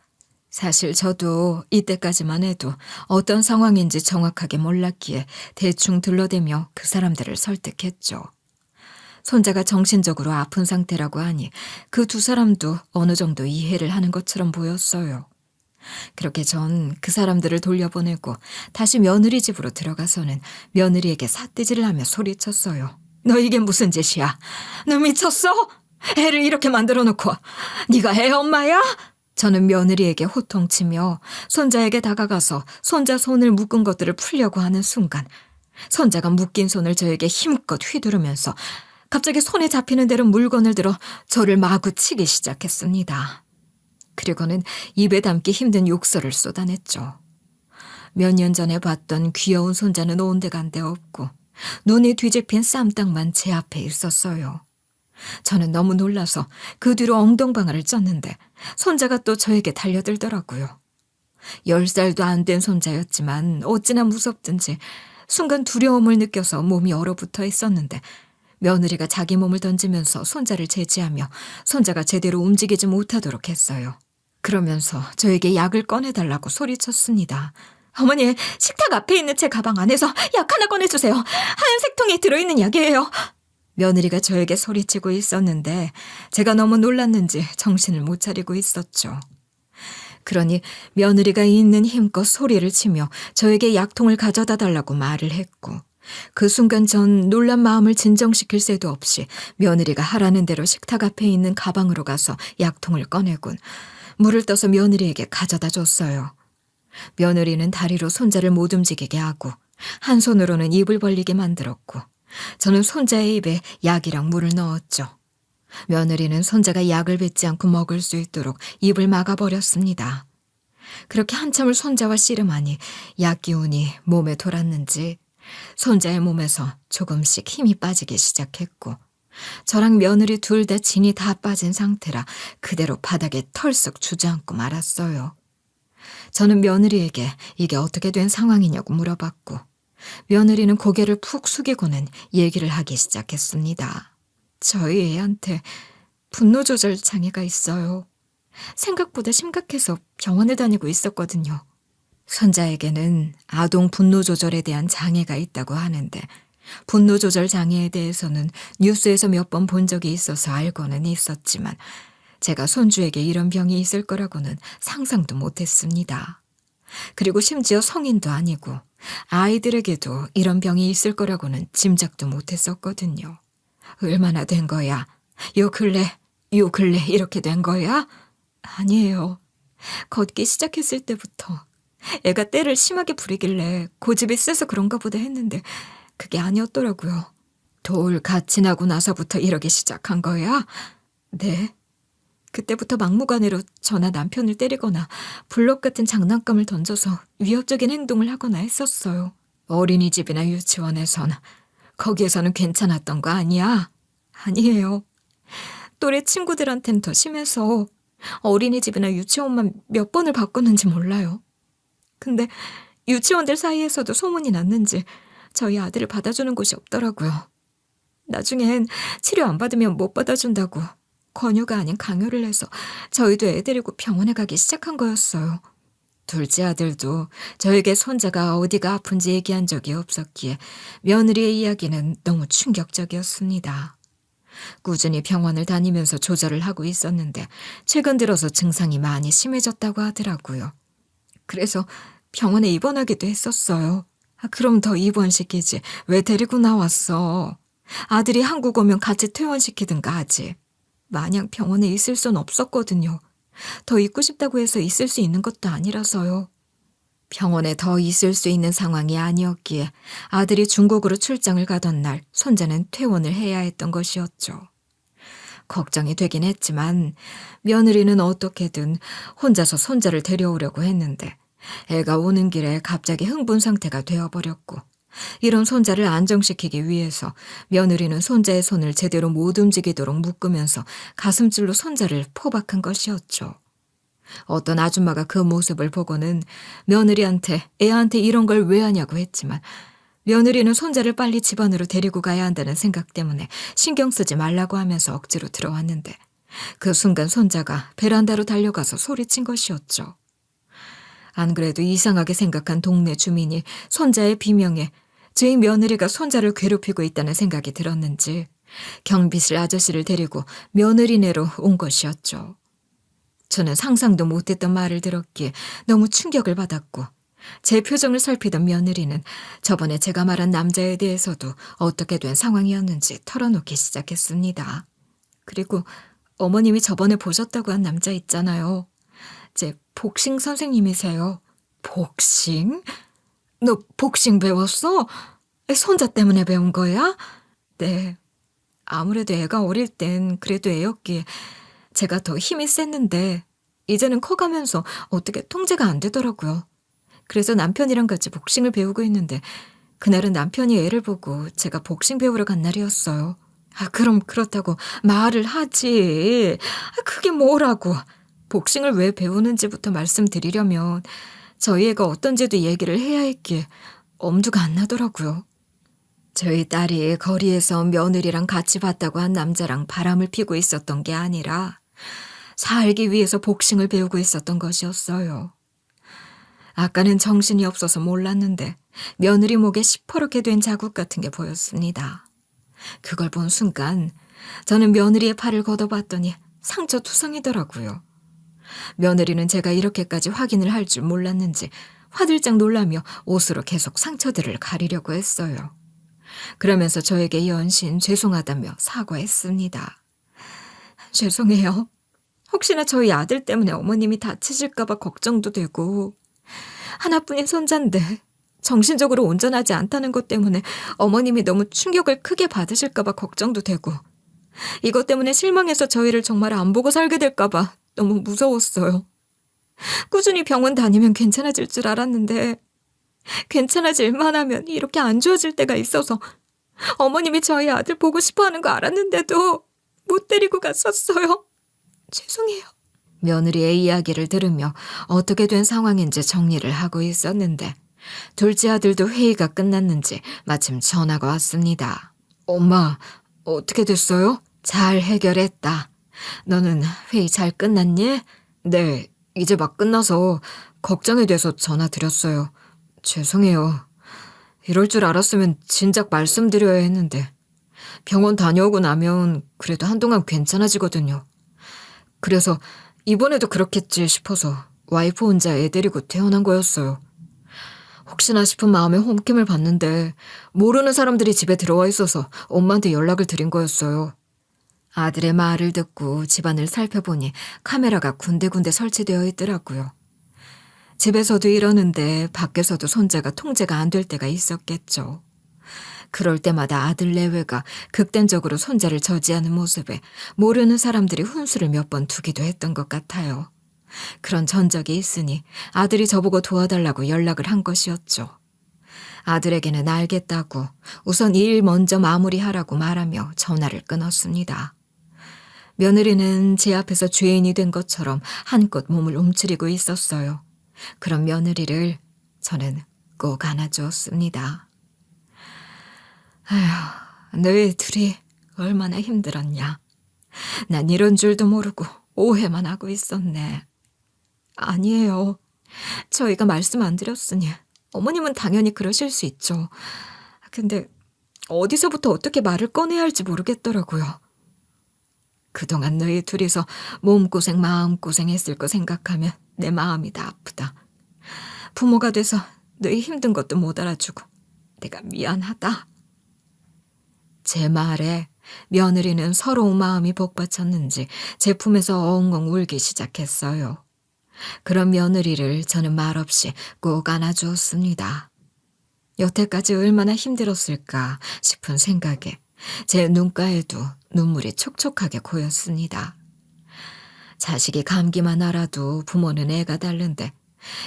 사실 저도 이때까지만 해도 어떤 상황인지 정확하게 몰랐기에 대충 둘러대며 그 사람들을 설득했죠. 손자가 정신적으로 아픈 상태라고 하니 그 두 사람도 어느 정도 이해를 하는 것처럼 보였어요. 그렇게 전 그 사람들을 돌려보내고 다시 며느리 집으로 들어가서는 며느리에게 삿대질을 하며 소리쳤어요. 너 이게 무슨 짓이야? 너 미쳤어? 애를 이렇게 만들어 놓고 네가 애 엄마야? 저는 며느리에게 호통치며 손자에게 다가가서 손자 손을 묶은 것들을 풀려고 하는 순간 손자가 묶인 손을 저에게 힘껏 휘두르면서 갑자기 손에 잡히는 대로 물건을 들어 저를 마구 치기 시작했습니다. 그리고는 입에 담기 힘든 욕설을 쏟아냈죠. 몇 년 전에 봤던 귀여운 손자는 온데간데 없고 눈이 뒤집힌 쌈딱만 제 앞에 있었어요. 저는 너무 놀라서 그 뒤로 엉덩방아를 쪘는데 손자가 또 저에게 달려들더라고요. 10살도 안 된 손자였지만 어찌나 무섭든지 순간 두려움을 느껴서 몸이 얼어붙어 있었는데 며느리가 자기 몸을 던지면서 손자를 제지하며 손자가 제대로 움직이지 못하도록 했어요. 그러면서 저에게 약을 꺼내달라고 소리쳤습니다. 어머니, 식탁 앞에 있는 제 가방 안에서 약 하나 꺼내주세요. 하얀색 통에 들어있는 약이에요. 며느리가 저에게 소리치고 있었는데 제가 너무 놀랐는지 정신을 못 차리고 있었죠. 그러니 며느리가 있는 힘껏 소리를 치며 저에게 약통을 가져다 달라고 말을 했고 그 순간 전 놀란 마음을 진정시킬 새도 없이 며느리가 하라는 대로 식탁 앞에 있는 가방으로 가서 약통을 꺼내곤 물을 떠서 며느리에게 가져다 줬어요. 며느리는 다리로 손자를 못 움직이게 하고 한 손으로는 입을 벌리게 만들었고 저는 손자의 입에 약이랑 물을 넣었죠. 며느리는 손자가 약을 뱉지 않고 먹을 수 있도록 입을 막아버렸습니다. 그렇게 한참을 손자와 씨름하니 약 기운이 몸에 돌았는지 손자의 몸에서 조금씩 힘이 빠지기 시작했고 저랑 며느리 둘 다 진이 다 빠진 상태라 그대로 바닥에 털썩 주저앉고 말았어요. 저는 며느리에게 이게 어떻게 된 상황이냐고 물어봤고 며느리는 고개를 푹 숙이고는 얘기를 하기 시작했습니다. 저희 애한테 분노 조절 장애가 있어요. 생각보다 심각해서 병원에 다니고 있었거든요. 손자에게는 아동 분노 조절에 대한 장애가 있다고 하는데 분노 조절 장애에 대해서는 뉴스에서 몇 번 본 적이 있어서 알고는 있었지만 제가 손주에게 이런 병이 있을 거라고는 상상도 못했습니다. 그리고 심지어 성인도 아니고 아이들에게도 이런 병이 있을 거라고는 짐작도 못했었거든요. 얼마나 된 거야? 요 근래 이렇게 된 거야? 아니에요. 걷기 시작했을 때부터 애가 때를 심하게 부리길래 고집이 세서 그런가 보다 했는데 그게 아니었더라고요. 돌 같이 나고 나서부터 이러기 시작한 거야? 네. 그때부터 막무가내로 저나 남편을 때리거나 블럭 같은 장난감을 던져서 위협적인 행동을 하거나 했었어요. 어린이집이나 유치원에선 거기에서는 괜찮았던 거 아니야? 아니에요. 또래 친구들한텐 더 심해서 어린이집이나 유치원만 몇 번을 바꿨는지 몰라요. 근데 유치원들 사이에서도 소문이 났는지 저희 아들을 받아주는 곳이 없더라고요. 나중엔 치료 안 받으면 못 받아준다고 권유가 아닌 강요를 해서 저희도 애 데리고 병원에 가기 시작한 거였어요. 둘째 아들도 저에게 손자가 어디가 아픈지 얘기한 적이 없었기에 며느리의 이야기는 너무 충격적이었습니다. 꾸준히 병원을 다니면서 조절을 하고 있었는데 최근 들어서 증상이 많이 심해졌다고 하더라고요. 그래서 병원에 입원하기도 했었어요. 그럼 더 입원시키지. 왜 데리고 나왔어? 아들이 한국 오면 같이 퇴원시키든가 하지. 마냥 병원에 있을 순 없었거든요. 더 있고 싶다고 해서 있을 수 있는 것도 아니라서요. 병원에 더 있을 수 있는 상황이 아니었기에 아들이 중국으로 출장을 가던 날 손자는 퇴원을 해야 했던 것이었죠. 걱정이 되긴 했지만 며느리는 어떻게든 혼자서 손자를 데려오려고 했는데 애가 오는 길에 갑자기 흥분 상태가 되어버렸고 이런 손자를 안정시키기 위해서 며느리는 손자의 손을 제대로 못 움직이도록 묶으면서 가슴줄로 손자를 포박한 것이었죠. 어떤 아줌마가 그 모습을 보고는 며느리한테 애한테 이런 걸 왜 하냐고 했지만 며느리는 손자를 빨리 집안으로 데리고 가야 한다는 생각 때문에 신경 쓰지 말라고 하면서 억지로 들어왔는데 그 순간 손자가 베란다로 달려가서 소리친 것이었죠. 안 그래도 이상하게 생각한 동네 주민이 손자의 비명에 저희 며느리가 손자를 괴롭히고 있다는 생각이 들었는지 경비실 아저씨를 데리고 며느리네로 온 것이었죠. 저는 상상도 못했던 말을 들었기에 너무 충격을 받았고 제 표정을 살피던 며느리는 저번에 제가 말한 남자에 대해서도 어떻게 된 상황이었는지 털어놓기 시작했습니다. 그리고 어머님이 저번에 보셨다고 한 남자 있잖아요. 제 복싱 선생님이세요. 복싱? 너 복싱 배웠어? 손자 때문에 배운 거야? 네. 아무래도 애가 어릴 땐 그래도 애였기에 제가 더 힘이 셌는데 이제는 커가면서 어떻게 통제가 안 되더라고요. 그래서 남편이랑 같이 복싱을 배우고 있는데 그날은 남편이 애를 보고 제가 복싱 배우러 간 날이었어요. 그럼 그렇다고 말을 하지. 그게 뭐라고. 복싱을 왜 배우는지부터 말씀드리려면 저희 애가 어떤지도 얘기를 해야 했기에 엄두가 안 나더라고요. 저희 딸이 거리에서 며느리랑 같이 봤다고 한 남자랑 바람을 피고 있었던 게 아니라 살기 위해서 복싱을 배우고 있었던 것이었어요. 아까는 정신이 없어서 몰랐는데 며느리 목에 시퍼렇게 된 자국 같은 게 보였습니다. 그걸 본 순간 저는 며느리의 팔을 걷어봤더니 상처 투성이더라고요. 며느리는 제가 이렇게까지 확인을 할 줄 몰랐는지 화들짝 놀라며 옷으로 계속 상처들을 가리려고 했어요. 그러면서 저에게 연신 죄송하다며 사과했습니다. 죄송해요. 혹시나 저희 아들 때문에 어머님이 다치실까봐 걱정도 되고 하나뿐인 손자인데 정신적으로 온전하지 않다는 것 때문에 어머님이 너무 충격을 크게 받으실까봐 걱정도 되고 이것 때문에 실망해서 저희를 정말 안 보고 살게 될까봐 너무 무서웠어요. 꾸준히 병원 다니면 괜찮아질 줄 알았는데 괜찮아질만 하면 이렇게 안 좋아질 때가 있어서 어머님이 저희 아들 보고 싶어하는 거 알았는데도 못 데리고 갔었어요. 죄송해요. 며느리의 이야기를 들으며 어떻게 된 상황인지 정리를 하고 있었는데 둘째 아들도 회의가 끝났는지 마침 전화가 왔습니다. 엄마, 어떻게 됐어요? 잘 해결했다. 너는 회의 잘 끝났니? 네, 이제 막 끝나서 걱정이 돼서 전화 드렸어요. 죄송해요. 이럴 줄 알았으면 진작 말씀드려야 했는데 병원 다녀오고 나면 그래도 한동안 괜찮아지거든요. 그래서 이번에도 그렇겠지 싶어서 와이프 혼자 애 데리고 태어난 거였어요. 혹시나 싶은 마음에 홈캠을 봤는데 모르는 사람들이 집에 들어와 있어서 엄마한테 연락을 드린 거였어요. 아들의 말을 듣고 집안을 살펴보니 카메라가 군데군데 설치되어 있더라고요. 집에서도 이러는데 밖에서도 손자가 통제가 안 될 때가 있었겠죠. 그럴 때마다 아들 내외가 극단적으로 손자를 저지하는 모습에 모르는 사람들이 훈수를 몇 번 두기도 했던 것 같아요. 그런 전적이 있으니 아들이 저보고 도와달라고 연락을 한 것이었죠. 아들에게는 알겠다고 우선 일 먼저 마무리하라고 말하며 전화를 끊었습니다. 며느리는 제 앞에서 죄인이 된 것처럼 한껏 몸을 움츠리고 있었어요. 그런 며느리를 저는 꼭 안아주었습니다. 아휴, 너희 둘이 얼마나 힘들었냐. 난 이런 줄도 모르고 오해만 하고 있었네. 아니에요. 저희가 말씀 안 드렸으니 어머님은 당연히 그러실 수 있죠. 근데 어디서부터 어떻게 말을 꺼내야 할지 모르겠더라고요. 그동안 너희 둘이서 몸고생 마음고생 했을 거 생각하면 내 마음이 다 아프다. 부모가 돼서 너희 힘든 것도 못 알아주고 내가 미안하다. 제 말에 며느리는 서러운 마음이 복받쳤는지 제 품에서 엉엉 울기 시작했어요. 그런 며느리를 저는 말없이 꼭 안아주었습니다. 여태까지 얼마나 힘들었을까 싶은 생각에 제 눈가에도 눈물이 촉촉하게 고였습니다. 자식이 감기만 알아도 부모는 애가 다른데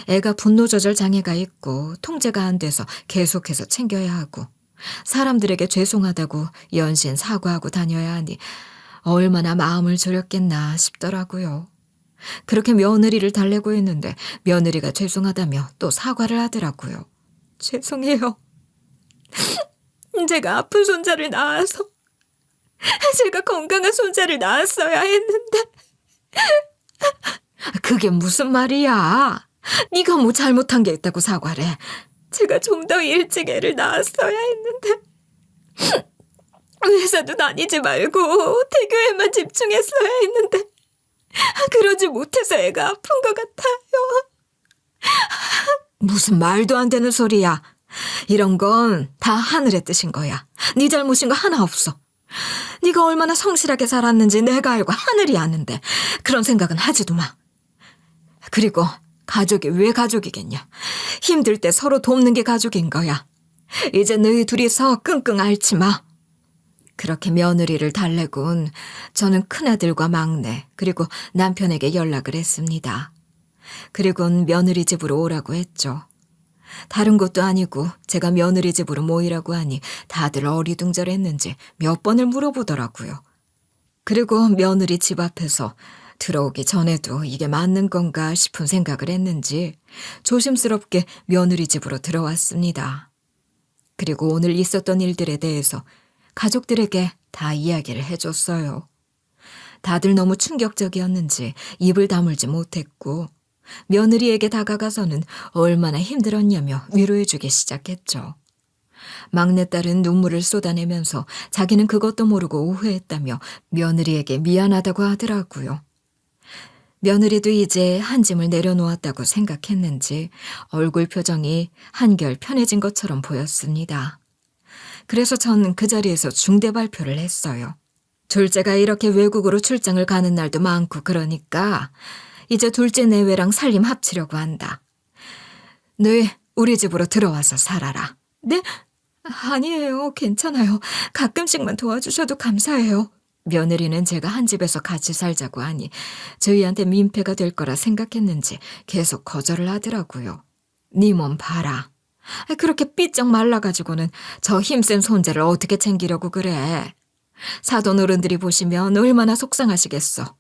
애가 분노 조절 장애가 있고 통제가 안 돼서 계속해서 챙겨야 하고 사람들에게 죄송하다고 연신 사과하고 다녀야 하니 얼마나 마음을 졸였겠나 싶더라고요. 그렇게 며느리를 달래고 있는데 며느리가 죄송하다며 또 사과를 하더라고요. 죄송해요. 제가 아픈 손자를 낳아서 제가 건강한 손자를 낳았어야 했는데 그게 무슨 말이야. 네가 뭐 잘못한 게 있다고 사과를 해. 제가 좀 더 일찍 애를 낳았어야 했는데 회사도 다니지 말고 태교에만 집중했어야 했는데 그러지 못해서 애가 아픈 것 같아요. 무슨 말도 안 되는 소리야. 이런 건 다 하늘의 뜻인 거야. 네 잘못인 거 하나 없어. 네가 얼마나 성실하게 살았는지 내가 알고 하늘이 아는데 그런 생각은 하지도 마. 그리고 가족이 왜 가족이겠냐. 힘들 때 서로 돕는 게 가족인 거야. 이제 너희 둘이서 끙끙 앓지 마. 그렇게 며느리를 달래곤 저는 큰아들과 막내 그리고 남편에게 연락을 했습니다. 그리고는 며느리 집으로 오라고 했죠. 다른 것도 아니고 제가 며느리 집으로 모이라고 하니 다들 어리둥절했는지 몇 번을 물어보더라고요. 그리고 며느리 집 앞에서 들어오기 전에도 이게 맞는 건가 싶은 생각을 했는지 조심스럽게 며느리 집으로 들어왔습니다. 그리고 오늘 있었던 일들에 대해서 가족들에게 다 이야기를 해줬어요. 다들 너무 충격적이었는지 입을 다물지 못했고 며느리에게 다가가서는 얼마나 힘들었냐며 위로해주기 시작했죠. 막내딸은 눈물을 쏟아내면서 자기는 그것도 모르고 오해했다며 며느리에게 미안하다고 하더라고요. 며느리도 이제 한 짐을 내려놓았다고 생각했는지 얼굴 표정이 한결 편해진 것처럼 보였습니다. 그래서 전 그 자리에서 중대 발표를 했어요. 둘째가 이렇게 외국으로 출장을 가는 날도 많고 그러니까 이제 둘째 내외랑 살림 합치려고 한다. 너희 우리 집으로 들어와서 살아라. 네? 아니에요. 괜찮아요. 가끔씩만 도와주셔도 감사해요. 며느리는 제가 한 집에서 같이 살자고 하니 저희한테 민폐가 될 거라 생각했는지 계속 거절을 하더라고요. 네 몸 봐라. 그렇게 삐쩍 말라가지고는 저 힘센 손자를 어떻게 챙기려고 그래. 사돈 어른들이 보시면 얼마나 속상하시겠어.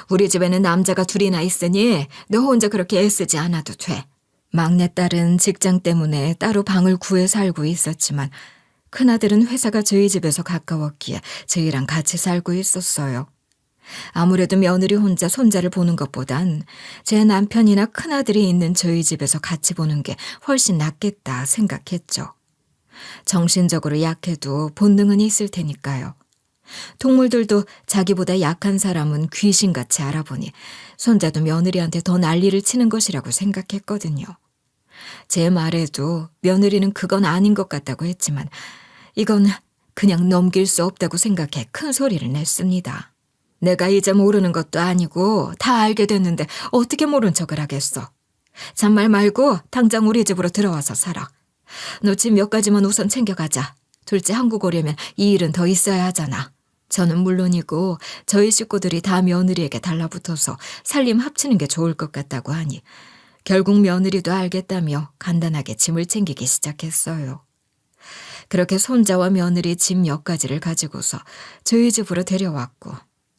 우리 집에는 남자가 둘이나 있으니 너 혼자 그렇게 애쓰지 않아도 돼. 막내딸은 직장 때문에 따로 방을 구해 살고 있었지만 큰아들은 회사가 저희 집에서 가까웠기에 저희랑 같이 살고 있었어요. 아무래도 며느리 혼자 손자를 보는 것보단 제 남편이나 큰아들이 있는 저희 집에서 같이 보는 게 훨씬 낫겠다 생각했죠. 정신적으로 약해도 본능은 있을 테니까요. 동물들도 자기보다 약한 사람은 귀신같이 알아보니 손자도 며느리한테 더 난리를 치는 것이라고 생각했거든요. 제 말에도 며느리는 그건 아닌 것 같다고 했지만 이건 그냥 넘길 수 없다고 생각해 큰 소리를 냈습니다. 내가 이제 모르는 것도 아니고 다 알게 됐는데 어떻게 모른 척을 하겠어. 잔말 말고 당장 우리 집으로 들어와서 살아. 너 집 몇 가지만 우선 챙겨가자. 둘째 한국 오려면 이 일은 더 있어야 하잖아. 저는 물론이고 저희 식구들이 다 며느리에게 달라붙어서 살림 합치는 게 좋을 것 같다고 하니 결국 며느리도 알겠다며 간단하게 짐을 챙기기 시작했어요. 그렇게 손자와 며느리 짐 몇 가지를 가지고서 저희 집으로 데려왔고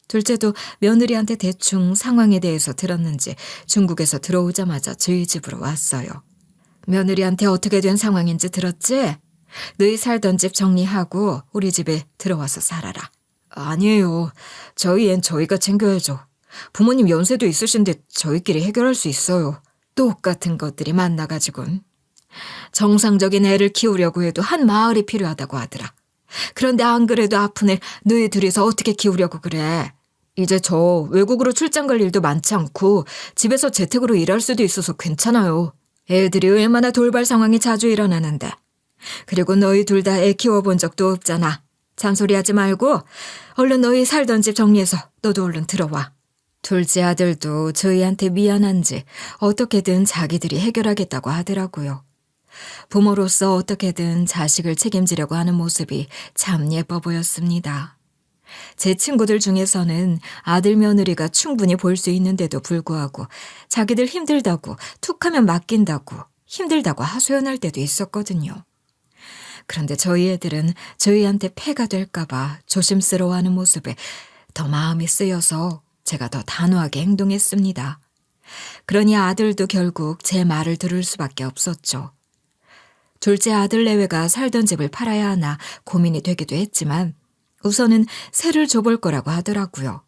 둘째도 며느리한테 대충 상황에 대해서 들었는지 중국에서 들어오자마자 저희 집으로 왔어요. 며느리한테 어떻게 된 상황인지 들었지? 너희 살던 집 정리하고 우리 집에 들어와서 살아라. 아니에요. 저희 앤 저희가 챙겨야죠. 부모님 연세도 있으신데 저희끼리 해결할 수 있어요. 똑같은 것들이 만나가지고는. 정상적인 애를 키우려고 해도 한 마을이 필요하다고 하더라. 그런데 안 그래도 아픈 애 너희 둘이서 어떻게 키우려고 그래. 이제 저 외국으로 출장 갈 일도 많지 않고 집에서 재택으로 일할 수도 있어서 괜찮아요. 애들이 얼마나 돌발 상황이 자주 일어나는데. 그리고 너희 둘 다 애 키워본 적도 없잖아. 잔소리하지 말고 얼른 너희 살던 집 정리해서 너도 얼른 들어와. 둘째 아들도 저희한테 미안한지 어떻게든 자기들이 해결하겠다고 하더라고요. 부모로서 어떻게든 자식을 책임지려고 하는 모습이 참 예뻐 보였습니다. 제 친구들 중에서는 아들 며느리가 충분히 볼 수 있는데도 불구하고 자기들 힘들다고 툭하면 맡긴다고 힘들다고 하소연할 때도 있었거든요. 그런데 저희 애들은 저희한테 폐가 될까봐 조심스러워하는 모습에 더 마음이 쓰여서 제가 더 단호하게 행동했습니다. 그러니 아들도 결국 제 말을 들을 수밖에 없었죠. 둘째 아들 내외가 살던 집을 팔아야 하나 고민이 되기도 했지만 우선은 새를 줘볼 거라고 하더라고요.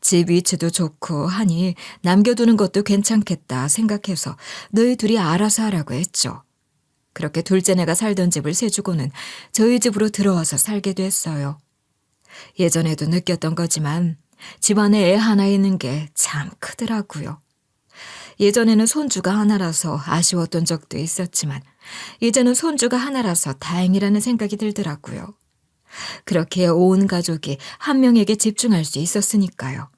집 위치도 좋고 하니 남겨두는 것도 괜찮겠다 생각해서 너희 둘이 알아서 하라고 했죠. 그렇게 둘째네가 살던 집을 세주고는 저희 집으로 들어와서 살게 됐어요. 예전에도 느꼈던 거지만 집안에 애 하나 있는 게 참 크더라고요. 예전에는 손주가 하나라서 아쉬웠던 적도 있었지만 이제는 손주가 하나라서 다행이라는 생각이 들더라고요. 그렇게 온 가족이 한 명에게 집중할 수 있었으니까요.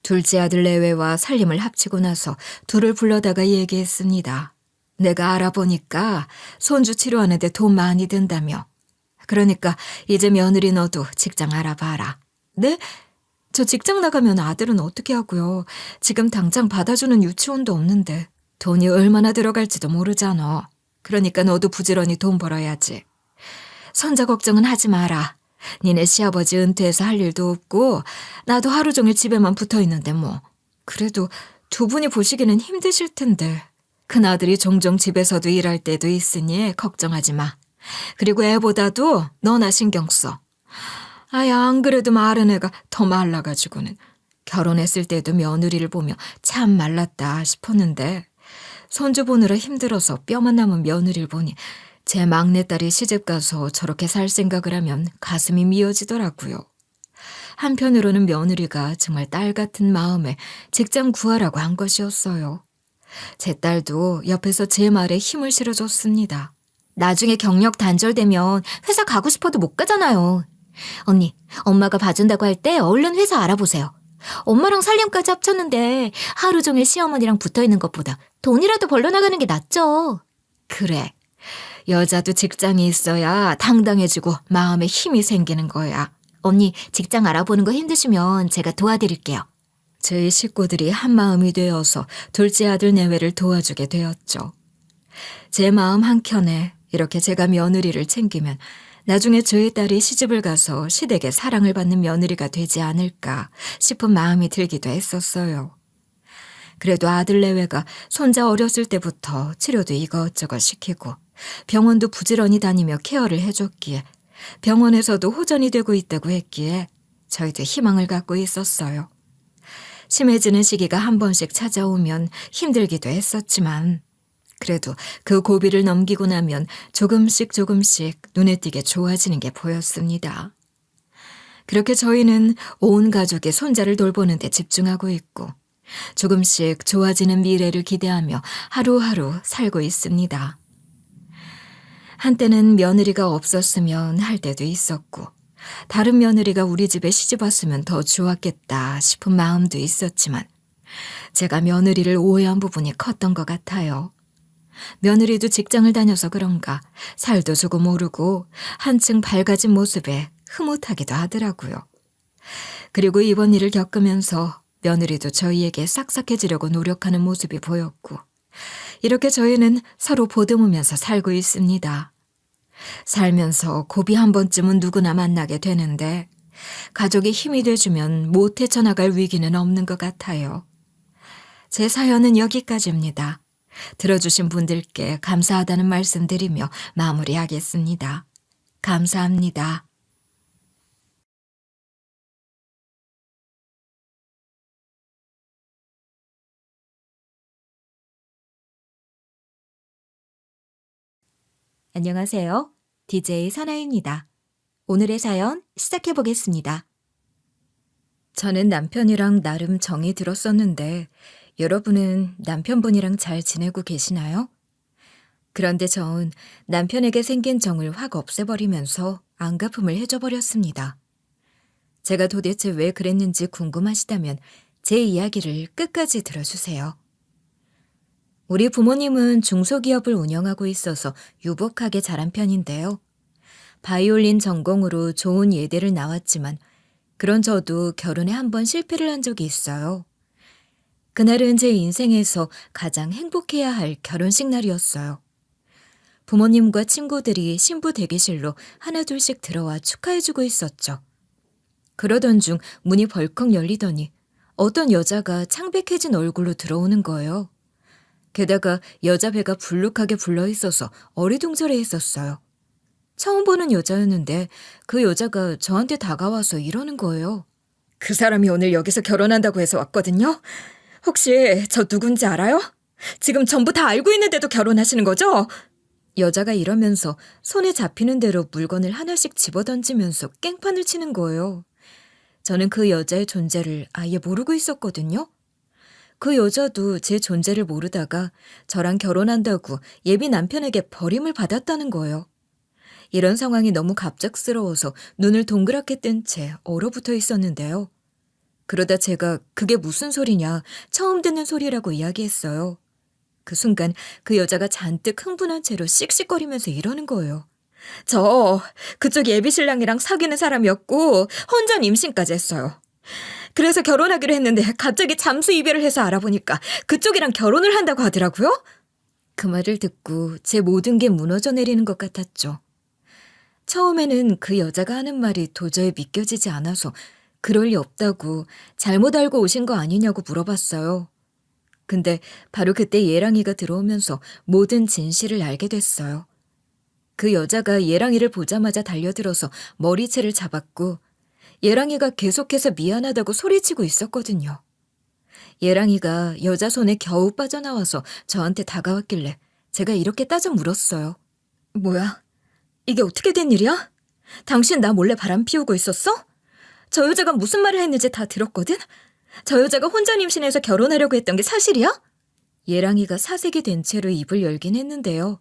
둘째 아들 내외와 살림을 합치고 나서 둘을 불러다가 얘기했습니다. 내가 알아보니까 손주 치료하는데 돈 많이 든다며. 그러니까 이제 며느리 너도 직장 알아봐라. 네? 저 직장 나가면 아들은 어떻게 하고요? 지금 당장 받아주는 유치원도 없는데 돈이 얼마나 들어갈지도 모르잖아. 그러니까 너도 부지런히 돈 벌어야지. 손자 걱정은 하지 마라. 니네 시아버지 은퇴해서 할 일도 없고 나도 하루 종일 집에만 붙어 있는데 뭐. 그래도 두 분이 보시기는 힘드실 텐데. 큰아들이 종종 집에서도 일할 때도 있으니 걱정하지 마. 그리고 애보다도 너나 신경 써. 아야, 안 그래도 마른 애가 더 말라가지고는. 결혼했을 때도 며느리를 보며 참 말랐다 싶었는데 손주 보느라 힘들어서 뼈만 남은 며느리를 보니 제 막내딸이 시집가서 저렇게 살 생각을 하면 가슴이 미어지더라고요. 한편으로는 며느리가 정말 딸 같은 마음에 직장 구하라고 한 것이었어요. 제 딸도 옆에서 제 말에 힘을 실어줬습니다. 나중에 경력 단절되면 회사 가고 싶어도 못 가잖아요. 언니, 엄마가 봐준다고 할 때 얼른 회사 알아보세요. 엄마랑 살림까지 합쳤는데 하루 종일 시어머니랑 붙어있는 것보다 돈이라도 벌러 나가는 게 낫죠. 그래. 여자도 직장이 있어야 당당해지고 마음에 힘이 생기는 거야. 언니, 직장 알아보는 거 힘드시면 제가 도와드릴게요. 저희 식구들이 한마음이 되어서 둘째 아들 내외를 도와주게 되었죠. 제 마음 한켠에 이렇게 제가 며느리를 챙기면 나중에 저희 딸이 시집을 가서 시댁의 사랑을 받는 며느리가 되지 않을까 싶은 마음이 들기도 했었어요. 그래도 아들 내외가 손자 어렸을 때부터 치료도 이것저것 시키고 병원도 부지런히 다니며 케어를 해줬기에 병원에서도 호전이 되고 있다고 했기에 저희도 희망을 갖고 있었어요. 심해지는 시기가 한 번씩 찾아오면 힘들기도 했었지만 그래도 그 고비를 넘기고 나면 조금씩 눈에 띄게 좋아지는 게 보였습니다. 그렇게 저희는 온 가족의 손자를 돌보는 데 집중하고 있고 조금씩 좋아지는 미래를 기대하며 하루하루 살고 있습니다. 한때는 며느리가 없었으면 할 때도 있었고 다른 며느리가 우리 집에 시집 왔으면 더 좋았겠다 싶은 마음도 있었지만 제가 며느리를 오해한 부분이 컸던 것 같아요. 며느리도 직장을 다녀서 그런가 살도 조금 오르고 한층 밝아진 모습에 흐뭇하기도 하더라고요. 그리고 이번 일을 겪으면서 며느리도 저희에게 싹싹해지려고 노력하는 모습이 보였고 이렇게 저희는 서로 보듬으면서 살고 있습니다. 살면서 고비 한 번쯤은 누구나 만나게 되는데 가족이 힘이 돼주면 못 헤쳐나갈 위기는 없는 것 같아요. 제 사연은 여기까지입니다. 들어주신 분들께 감사하다는 말씀 드리며 마무리하겠습니다. 감사합니다. 안녕하세요. DJ 사나입니다. 오늘의 사연 시작해 보겠습니다. 저는 남편이랑 나름 정이 들었었는데 여러분은 남편분이랑 잘 지내고 계시나요? 그런데 전 남편에게 생긴 정을 확 없애버리면서 안갚음을 해줘버렸습니다. 제가 도대체 왜 그랬는지 궁금하시다면 제 이야기를 끝까지 들어주세요. 우리 부모님은 중소기업을 운영하고 있어서 유복하게 자란 편인데요. 바이올린 전공으로 좋은 예대를 나왔지만 그런 저도 결혼에 한 번 실패를 한 적이 있어요. 그날은 제 인생에서 가장 행복해야 할 결혼식 날이었어요. 부모님과 친구들이 신부 대기실로 하나둘씩 들어와 축하해주고 있었죠. 그러던 중 문이 벌컥 열리더니 어떤 여자가 창백해진 얼굴로 들어오는 거예요. 게다가 여자 배가 불룩하게 불러있어서 어리둥절해 있었어요. 처음 보는 여자였는데 그 여자가 저한테 다가와서 이러는 거예요. 그 사람이 오늘 여기서 결혼한다고 해서 왔거든요. 혹시 저 누군지 알아요? 지금 전부 다 알고 있는데도 결혼하시는 거죠? 여자가 이러면서 손에 잡히는 대로 물건을 하나씩 집어던지면서 깽판을 치는 거예요. 저는 그 여자의 존재를 아예 모르고 있었거든요. 그 여자도 제 존재를 모르다가 저랑 결혼한다고 예비 남편에게 버림을 받았다는 거예요. 이런 상황이 너무 갑작스러워서 눈을 동그랗게 뜬 채 얼어붙어 있었는데요. 그러다 제가 그게 무슨 소리냐, 처음 듣는 소리라고 이야기했어요. 그 순간 그 여자가 잔뜩 흥분한 채로 씩씩거리면서 이러는 거예요. 저 그쪽 예비신랑이랑 사귀는 사람이었고 혼전 임신까지 했어요. 그래서 결혼하기로 했는데 갑자기 잠수 이별을 해서 알아보니까 그쪽이랑 결혼을 한다고 하더라고요. 그 말을 듣고 제 모든 게 무너져 내리는 것 같았죠. 처음에는 그 여자가 하는 말이 도저히 믿겨지지 않아서 그럴 리 없다고 잘못 알고 오신 거 아니냐고 물어봤어요. 근데 바로 그때 예랑이가 들어오면서 모든 진실을 알게 됐어요. 그 여자가 예랑이를 보자마자 달려들어서 머리채를 잡았고 예랑이가 계속해서 미안하다고 소리치고 있었거든요. 예랑이가 여자 손에 겨우 빠져나와서 저한테 다가왔길래 제가 이렇게 따져 물었어요. 뭐야? 이게 어떻게 된 일이야? 당신 나 몰래 바람 피우고 있었어? 저 여자가 무슨 말을 했는지 다 들었거든? 저 여자가 혼자 임신해서 결혼하려고 했던 게 사실이야? 예랑이가 사색이 된 채로 입을 열긴 했는데요.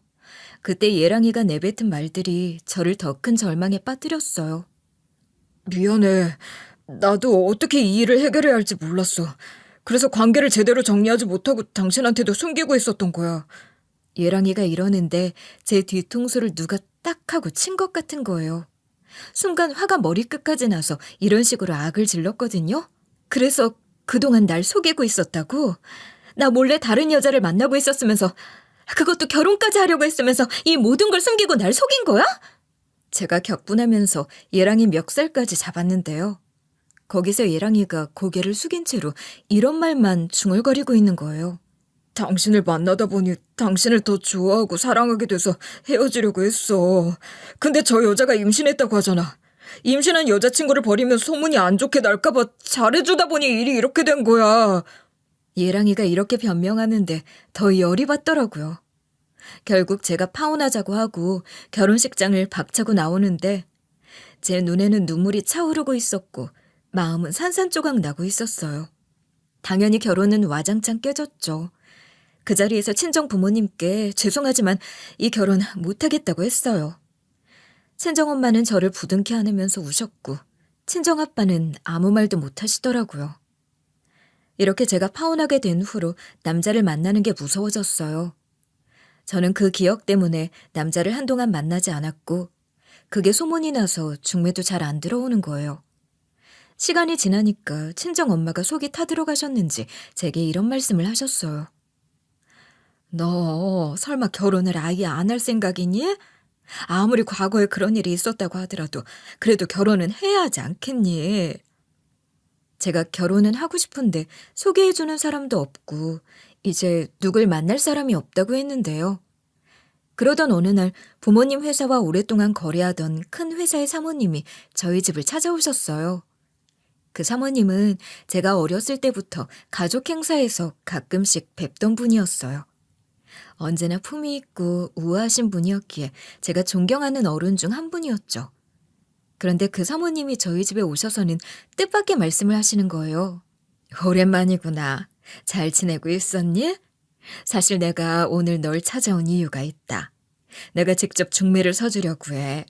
그때 예랑이가 내뱉은 말들이 저를 더 큰 절망에 빠뜨렸어요. 미안해. 나도 어떻게 이 일을 해결해야 할지 몰랐어. 그래서 관계를 제대로 정리하지 못하고 당신한테도 숨기고 있었던 거야. 예랑이가 이러는데 제 뒤통수를 누가 딱 하고 친 것 같은 거예요. 순간 화가 머리끝까지 나서 이런 식으로 악을 질렀거든요. 그래서 그동안 날 속이고 있었다고? 나 몰래 다른 여자를 만나고 있었으면서 그것도 결혼까지 하려고 했으면서 이 모든 걸 숨기고 날 속인 거야? 제가 격분하면서 예랑이 멱살까지 잡았는데요. 거기서 예랑이가 고개를 숙인 채로 이런 말만 중얼거리고 있는 거예요. 당신을 만나다 보니 당신을 더 좋아하고 사랑하게 돼서 헤어지려고 했어. 근데 저 여자가 임신했다고 하잖아. 임신한 여자친구를 버리면 소문이 안 좋게 날까봐 잘해주다 보니 일이 이렇게 된 거야. 예랑이가 이렇게 변명하는데 더 열이 받더라고요. 결국 제가 파혼하자고 하고 결혼식장을 박차고 나오는데 제 눈에는 눈물이 차오르고 있었고 마음은 산산조각 나고 있었어요. 당연히 결혼은 와장창 깨졌죠. 그 자리에서 친정 부모님께 죄송하지만 이 결혼 못하겠다고 했어요. 친정엄마는 저를 부둥켜 안으면서 우셨고 친정아빠는 아무 말도 못하시더라고요. 이렇게 제가 파혼하게 된 후로 남자를 만나는 게 무서워졌어요. 저는 그 기억 때문에 남자를 한동안 만나지 않았고 그게 소문이 나서 중매도 잘 안 들어오는 거예요. 시간이 지나니까 친정엄마가 속이 타들어가셨는지 제게 이런 말씀을 하셨어요. 너 설마 결혼을 아예 안 할 생각이니? 아무리 과거에 그런 일이 있었다고 하더라도 그래도 결혼은 해야 하지 않겠니? 제가 결혼은 하고 싶은데 소개해주는 사람도 없고 이제 누굴 만날 사람이 없다고 했는데요. 그러던 어느 날 부모님 회사와 오랫동안 거래하던 큰 회사의 사모님이 저희 집을 찾아오셨어요. 그 사모님은 제가 어렸을 때부터 가족 행사에서 가끔씩 뵙던 분이었어요. 언제나 품위 있고 우아하신 분이었기에 제가 존경하는 어른 중 한 분이었죠. 그런데 그 사모님이 저희 집에 오셔서는 뜻밖의 말씀을 하시는 거예요. 오랜만이구나. 잘 지내고 있었니? 사실 내가 오늘 널 찾아온 이유가 있다. 내가 직접 중매를 서주려고 해.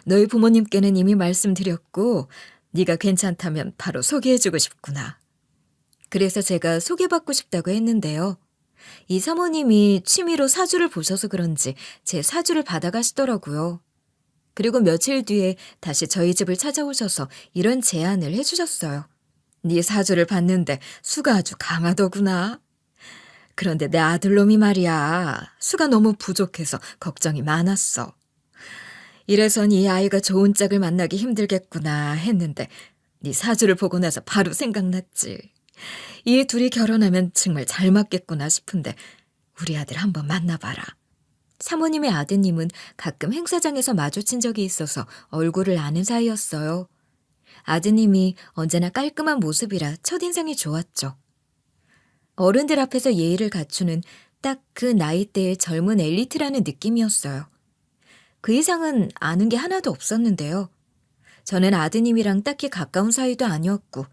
너희 부모님께는 이미 말씀드렸고 네가 괜찮다면 바로 소개해주고 싶구나. 그래서 제가 소개받고 싶다고 했는데요. 이 사모님이 취미로 사주를 보셔서 그런지 제 사주를 받아가시더라고요. 그리고 며칠 뒤에 다시 저희 집을 찾아오셔서 이런 제안을 해주셨어요. 네 사주를 봤는데 수가 아주 강하더구나. 그런데 내 아들놈이 말이야. 수가 너무 부족해서 걱정이 많았어. 이래선 이 아이가 좋은 짝을 만나기 힘들겠구나 했는데 네 사주를 보고 나서 바로 생각났지. 이 둘이 결혼하면 정말 잘 맞겠구나 싶은데 우리 아들 한번 만나봐라. 사모님의 아드님은 가끔 행사장에서 마주친 적이 있어서 얼굴을 아는 사이였어요. 아드님이 언제나 깔끔한 모습이라 첫인상이 좋았죠. 어른들 앞에서 예의를 갖추는 딱 그 나이대의 젊은 엘리트라는 느낌이었어요. 그 이상은 아는 게 하나도 없었는데요. 저는 아드님이랑 딱히 가까운 사이도 아니었고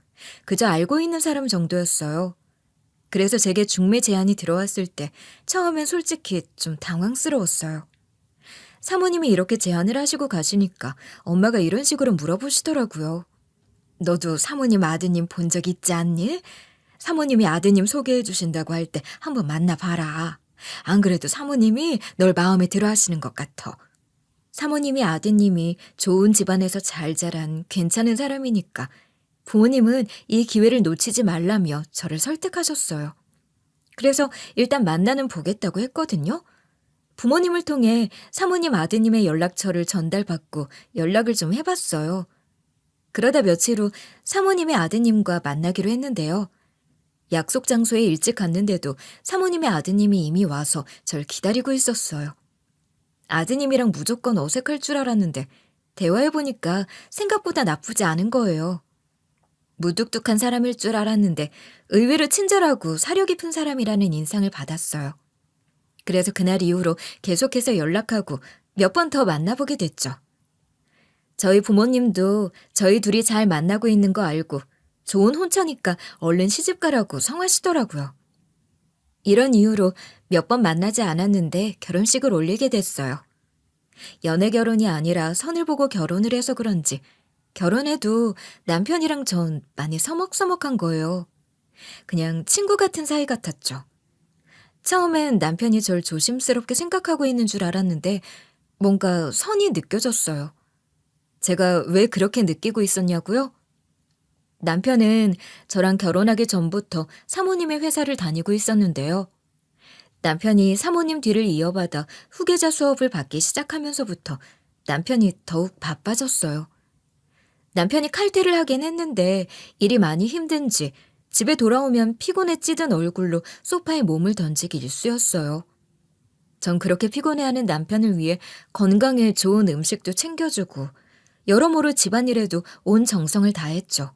그저 알고 있는 사람 정도였어요. 그래서 제게 중매 제안이 들어왔을 때 처음엔 솔직히 좀 당황스러웠어요. 사모님이 이렇게 제안을 하시고 가시니까 엄마가 이런 식으로 물어보시더라고요. 너도 사모님 아드님 본 적 있지 않니? 사모님이 아드님 소개해 주신다고 할 때 한번 만나봐라. 안 그래도 사모님이 널 마음에 들어 하시는 것 같아. 사모님이 아드님이 좋은 집안에서 잘 자란 괜찮은 사람이니까 부모님은 이 기회를 놓치지 말라며 저를 설득하셨어요. 그래서 일단 만나는 보겠다고 했거든요. 부모님을 통해 사모님 아드님의 연락처를 전달받고 연락을 좀 해봤어요. 그러다 며칠 후 사모님의 아드님과 만나기로 했는데요. 약속 장소에 일찍 갔는데도 사모님의 아드님이 이미 와서 절 기다리고 있었어요. 아드님이랑 무조건 어색할 줄 알았는데 대화해보니까 생각보다 나쁘지 않은 거예요. 무뚝뚝한 사람일 줄 알았는데 의외로 친절하고 사려 깊은 사람이라는 인상을 받았어요. 그래서 그날 이후로 계속해서 연락하고 몇 번 더 만나보게 됐죠. 저희 부모님도 저희 둘이 잘 만나고 있는 거 알고 좋은 혼처니까 얼른 시집가라고 성하시더라고요. 이런 이유로 몇 번 만나지 않았는데 결혼식을 올리게 됐어요. 연애 결혼이 아니라 선을 보고 결혼을 해서 그런지 결혼해도 남편이랑 전 많이 서먹서먹한 거예요. 그냥 친구 같은 사이 같았죠. 처음엔 남편이 절 조심스럽게 생각하고 있는 줄 알았는데 뭔가 선이 느껴졌어요. 제가 왜 그렇게 느끼고 있었냐고요? 남편은 저랑 결혼하기 전부터 사모님의 회사를 다니고 있었는데요. 남편이 사모님 뒤를 이어받아 후계자 수업을 받기 시작하면서부터 남편이 더욱 바빠졌어요. 남편이 칼퇴를 하긴 했는데 일이 많이 힘든지 집에 돌아오면 피곤에 찌든 얼굴로 소파에 몸을 던지기 일쑤였어요. 전 그렇게 피곤해하는 남편을 위해 건강에 좋은 음식도 챙겨주고 여러모로 집안일에도 온 정성을 다했죠.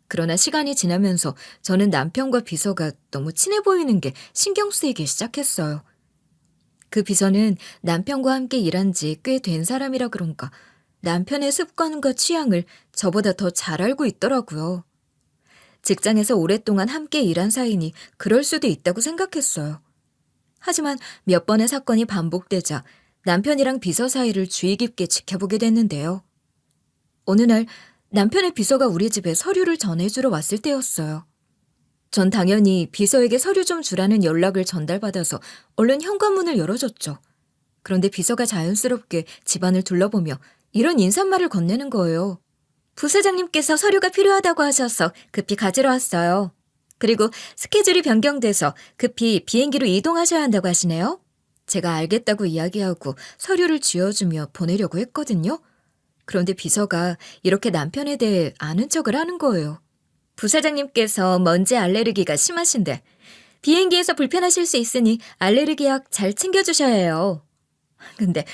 그러나 시간이 지나면서 저는 남편과 비서가 너무 친해 보이는 게 신경 쓰이기 시작했어요. 그 비서는 남편과 함께 일한 지 꽤 된 사람이라 그런가 남편의 습관과 취향을 저보다 더 잘 알고 있더라고요. 직장에서 오랫동안 함께 일한 사이니 그럴 수도 있다고 생각했어요. 하지만 몇 번의 사건이 반복되자 남편이랑 비서 사이를 주의 깊게 지켜보게 됐는데요. 어느 날 남편의 비서가 우리 집에 서류를 전해주러 왔을 때였어요. 전 당연히 비서에게 서류 좀 주라는 연락을 전달받아서 얼른 현관문을 열어줬죠. 그런데 비서가 자연스럽게 집안을 둘러보며 이런 인사말을 건네는 거예요. 부사장님께서 서류가 필요하다고 하셔서 급히 가지러 왔어요. 그리고 스케줄이 변경돼서 급히 비행기로 이동하셔야 한다고 하시네요. 제가 알겠다고 이야기하고 서류를 쥐어주며 보내려고 했거든요. 그런데 비서가 이렇게 남편에 대해 아는 척을 하는 거예요. 부사장님께서 먼지 알레르기가 심하신데 비행기에서 불편하실 수 있으니 알레르기 약 잘 챙겨주셔야 해요. 근데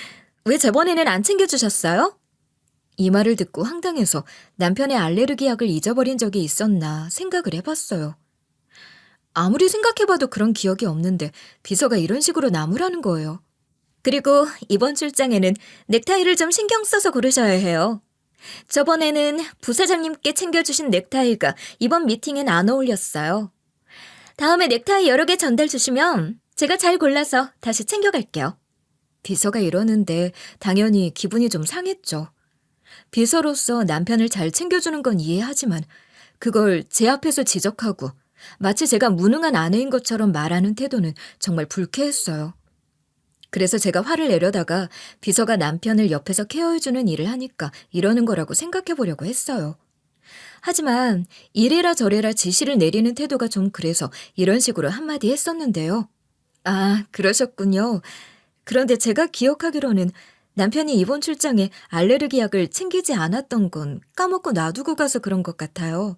왜 저번에는 안 챙겨주셨어요? 이 말을 듣고 황당해서 남편의 알레르기 약을 잊어버린 적이 있었나 생각을 해봤어요. 아무리 생각해봐도 그런 기억이 없는데 비서가 이런 식으로 나무라는 거예요. 그리고 이번 출장에는 넥타이를 좀 신경 써서 고르셔야 해요. 저번에는 부사장님께 챙겨주신 넥타이가 이번 미팅엔 안 어울렸어요. 다음에 넥타이 여러 개 전달 주시면 제가 잘 골라서 다시 챙겨갈게요. 비서가 이러는데 당연히 기분이 좀 상했죠. 비서로서 남편을 잘 챙겨주는 건 이해하지만 그걸 제 앞에서 지적하고 마치 제가 무능한 아내인 것처럼 말하는 태도는 정말 불쾌했어요. 그래서 제가 화를 내려다가 비서가 남편을 옆에서 케어해주는 일을 하니까 이러는 거라고 생각해보려고 했어요. 하지만 이래라 저래라 지시를 내리는 태도가 좀 그래서 이런 식으로 한마디 했었는데요. 아, 그러셨군요. 그런데 제가 기억하기로는 남편이 이번 출장에 알레르기 약을 챙기지 않았던 건 까먹고 놔두고 가서 그런 것 같아요.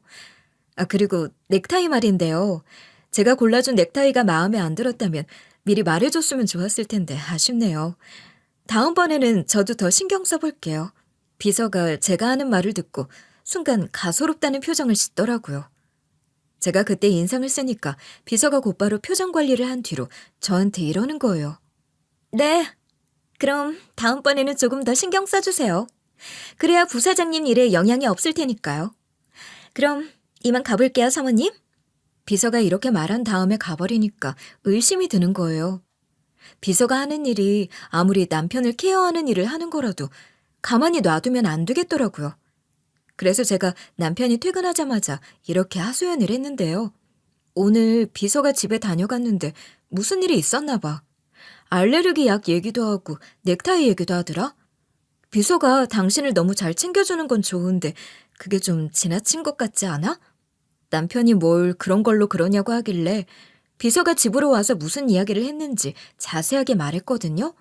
아, 그리고 넥타이 말인데요. 제가 골라준 넥타이가 마음에 안 들었다면 미리 말해줬으면 좋았을 텐데 아쉽네요. 다음번에는 저도 더 신경 써볼게요. 비서가 제가 하는 말을 듣고 순간 가소롭다는 표정을 짓더라고요. 제가 그때 인상을 쓰니까 비서가 곧바로 표정 관리를 한 뒤로 저한테 이러는 거예요. 네, 그럼 다음번에는 조금 더 신경 써주세요. 그래야 부사장님 일에 영향이 없을 테니까요. 그럼 이만 가볼게요, 사모님. 비서가 이렇게 말한 다음에 가버리니까 의심이 드는 거예요. 비서가 하는 일이 아무리 남편을 케어하는 일을 하는 거라도 가만히 놔두면 안 되겠더라고요. 그래서 제가 남편이 퇴근하자마자 이렇게 하소연을 했는데요. 오늘 비서가 집에 다녀갔는데 무슨 일이 있었나 봐. 알레르기 약 얘기도 하고 넥타이 얘기도 하더라. 비서가 당신을 너무 잘 챙겨주는 건 좋은데 그게 좀 지나친 것 같지 않아? 남편이 뭘 그런 걸로 그러냐고 하길래 비서가 집으로 와서 무슨 이야기를 했는지 자세하게 말했거든요.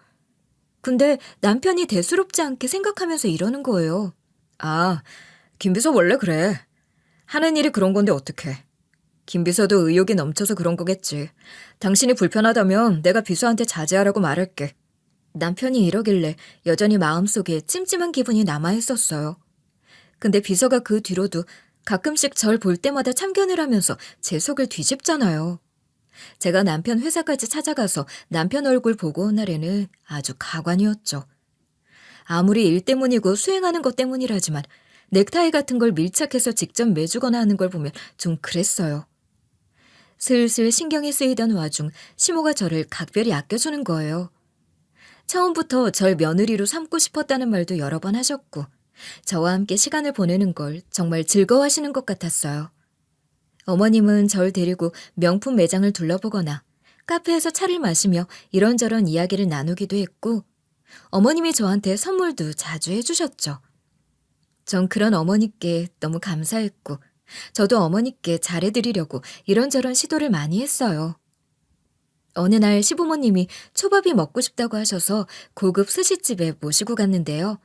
근데 남편이 대수롭지 않게 생각하면서 이러는 거예요. 아, 김 비서 원래 그래. 하는 일이 그런 건데 어떡해. 김 비서도 의욕이 넘쳐서 그런 거겠지. 당신이 불편하다면 내가 비서한테 자제하라고 말할게. 남편이 이러길래 여전히 마음속에 찜찜한 기분이 남아있었어요. 근데 비서가 그 뒤로도 가끔씩 절 볼 때마다 참견을 하면서 제 속을 뒤집잖아요. 제가 남편 회사까지 찾아가서 남편 얼굴 보고 온 날에는 아주 가관이었죠. 아무리 일 때문이고 수행하는 것 때문이라지만 넥타이 같은 걸 밀착해서 직접 매주거나 하는 걸 보면 좀 그랬어요. 슬슬 신경이 쓰이던 와중 시모가 저를 각별히 아껴주는 거예요. 처음부터 절 며느리로 삼고 싶었다는 말도 여러 번 하셨고 저와 함께 시간을 보내는 걸 정말 즐거워하시는 것 같았어요. 어머님은 절 데리고 명품 매장을 둘러보거나 카페에서 차를 마시며 이런저런 이야기를 나누기도 했고 어머님이 저한테 선물도 자주 해주셨죠. 전 그런 어머니께 너무 감사했고 저도 어머니께 잘해드리려고 이런저런 시도를 많이 했어요. 어느 날 시부모님이 초밥이 먹고 싶다고 하셔서 고급 스시집에 모시고 갔는데요.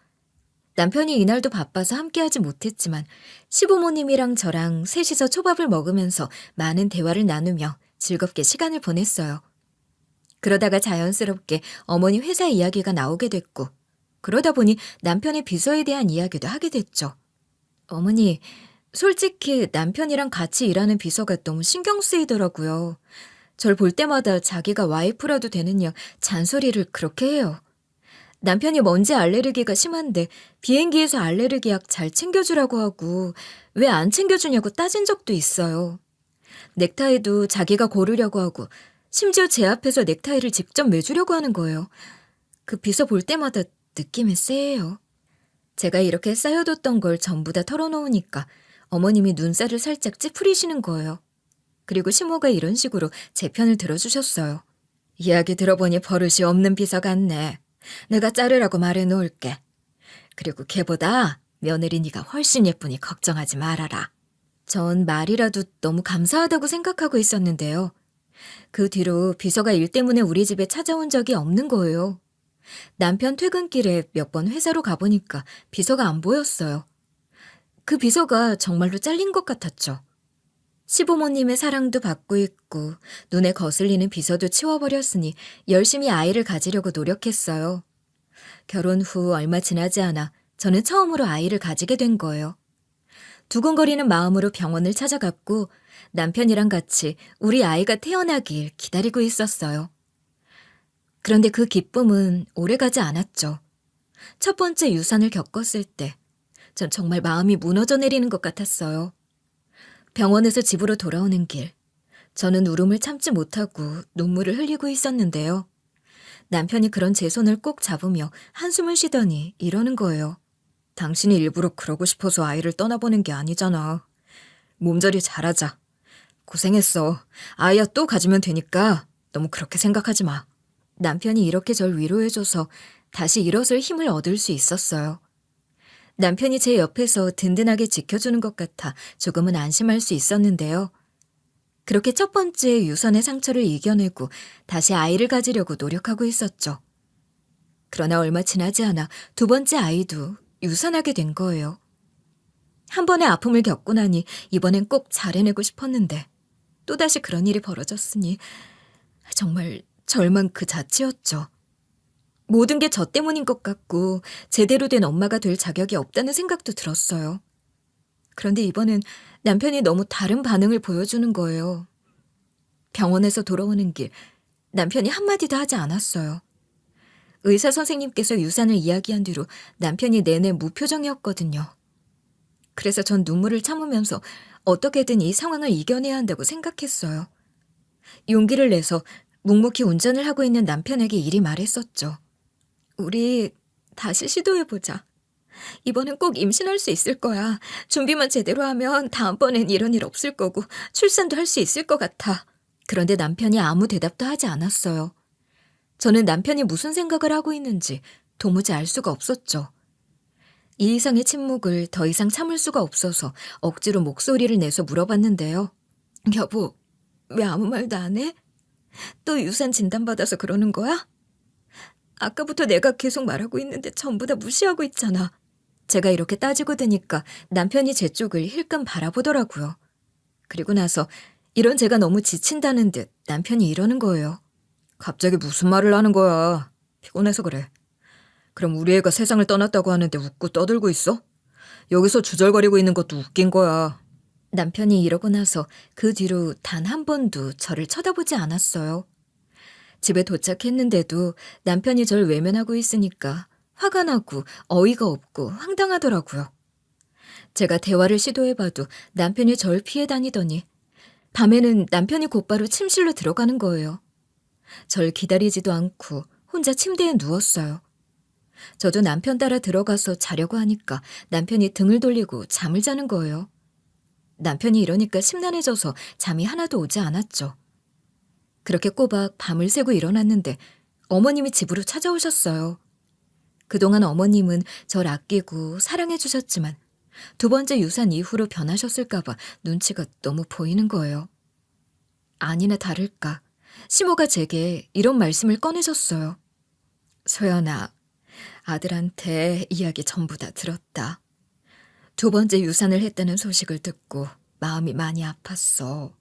남편이 이날도 바빠서 함께하지 못했지만 시부모님이랑 저랑 셋이서 초밥을 먹으면서 많은 대화를 나누며 즐겁게 시간을 보냈어요. 그러다가 자연스럽게 어머니 회사 이야기가 나오게 됐고 그러다 보니 남편의 비서에 대한 이야기도 하게 됐죠. 어머니, 솔직히 남편이랑 같이 일하는 비서가 너무 신경 쓰이더라고요. 절 볼 때마다 자기가 와이프라도 되느냐 잔소리를 그렇게 해요. 남편이 먼지 알레르기가 심한데 비행기에서 알레르기 약 잘 챙겨주라고 하고 왜 안 챙겨주냐고 따진 적도 있어요. 넥타이도 자기가 고르려고 하고 심지어 제 앞에서 넥타이를 직접 매주려고 하는 거예요. 그 비서 볼 때마다 느낌이 쎄해요. 제가 이렇게 쌓여뒀던 걸 전부 다 털어놓으니까 어머님이 눈살을 살짝 찌푸리시는 거예요. 그리고 시모가 이런 식으로 제 편을 들어주셨어요. 이야기 들어보니 버릇이 없는 비서 같네. 내가 자르라고 말해놓을게. 그리고 걔보다 며느리 네가 훨씬 예쁘니 걱정하지 말아라. 전 말이라도 너무 감사하다고 생각하고 있었는데요. 그 뒤로 비서가 일 때문에 우리 집에 찾아온 적이 없는 거예요. 남편 퇴근길에 몇 번 회사로 가보니까 비서가 안 보였어요. 그 비서가 정말로 잘린 것 같았죠. 시부모님의 사랑도 받고 있고 눈에 거슬리는 비서도 치워버렸으니 열심히 아이를 가지려고 노력했어요. 결혼 후 얼마 지나지 않아 저는 처음으로 아이를 가지게 된 거예요. 두근거리는 마음으로 병원을 찾아갔고 남편이랑 같이 우리 아이가 태어나길 기다리고 있었어요. 그런데 그 기쁨은 오래가지 않았죠. 첫 번째 유산을 겪었을 때 전 정말 마음이 무너져 내리는 것 같았어요. 병원에서 집으로 돌아오는 길, 저는 울음을 참지 못하고 눈물을 흘리고 있었는데요. 남편이 그런 제 손을 꼭 잡으며 한숨을 쉬더니 이러는 거예요. 당신이 일부러 그러고 싶어서 아이를 떠나보낸 게 아니잖아. 몸조리 잘하자. 고생했어. 아이야 또 가지면 되니까 너무 그렇게 생각하지 마. 남편이 이렇게 절 위로해줘서 다시 일어설 힘을 얻을 수 있었어요. 남편이 제 옆에서 든든하게 지켜주는 것 같아 조금은 안심할 수 있었는데요. 그렇게 첫 번째 유선의 상처를 이겨내고 다시 아이를 가지려고 노력하고 있었죠. 그러나 얼마 지나지 않아 두 번째 아이도 유산하게 된 거예요. 한 번의 아픔을 겪고 나니 이번엔 꼭 잘해내고 싶었는데 또다시 그런 일이 벌어졌으니 정말 절망 그 자체였죠. 모든 게 저 때문인 것 같고 제대로 된 엄마가 될 자격이 없다는 생각도 들었어요. 그런데 이번엔 남편이 너무 다른 반응을 보여주는 거예요. 병원에서 돌아오는 길, 남편이 한마디도 하지 않았어요. 의사 선생님께서 유산을 이야기한 뒤로 남편이 내내 무표정이었거든요. 그래서 전 눈물을 참으면서 어떻게든 이 상황을 이겨내야 한다고 생각했어요. 용기를 내서 묵묵히 운전을 하고 있는 남편에게 이리 말했었죠. 우리 다시 시도해보자. 이번엔 꼭 임신할 수 있을 거야. 준비만 제대로 하면 다음번엔 이런 일 없을 거고 출산도 할 수 있을 것 같아. 그런데 남편이 아무 대답도 하지 않았어요. 저는 남편이 무슨 생각을 하고 있는지 도무지 알 수가 없었죠. 이 이상의 침묵을 더 이상 참을 수가 없어서 억지로 목소리를 내서 물어봤는데요. 여보, 왜 아무 말도 안 해? 또 유산 진단받아서 그러는 거야? 아까부터 내가 계속 말하고 있는데 전부 다 무시하고 있잖아. 제가 이렇게 따지고 드니까 남편이 제 쪽을 힐끔 바라보더라고요. 그리고 나서 이런 제가 너무 지친다는 듯 남편이 이러는 거예요. 갑자기 무슨 말을 하는 거야. 피곤해서 그래. 그럼 우리 애가 세상을 떠났다고 하는데 웃고 떠들고 있어? 여기서 주절거리고 있는 것도 웃긴 거야. 남편이 이러고 나서 그 뒤로 단 한 번도 저를 쳐다보지 않았어요. 집에 도착했는데도 남편이 절 외면하고 있으니까 화가 나고 어이가 없고 황당하더라고요. 제가 대화를 시도해봐도 남편이 절 피해 다니더니 밤에는 남편이 곧바로 침실로 들어가는 거예요. 절 기다리지도 않고 혼자 침대에 누웠어요. 저도 남편 따라 들어가서 자려고 하니까 남편이 등을 돌리고 잠을 자는 거예요. 남편이 이러니까 심란해져서 잠이 하나도 오지 않았죠. 그렇게 꼬박 밤을 새고 일어났는데 어머님이 집으로 찾아오셨어요. 그동안 어머님은 절 아끼고 사랑해 주셨지만 두 번째 유산 이후로 변하셨을까봐 눈치가 너무 보이는 거예요. 아니나 다를까 시모가 제게 이런 말씀을 꺼내셨어요. 소연아, 아들한테 이야기 전부 다 들었다. 두 번째 유산을 했다는 소식을 듣고 마음이 많이 아팠어.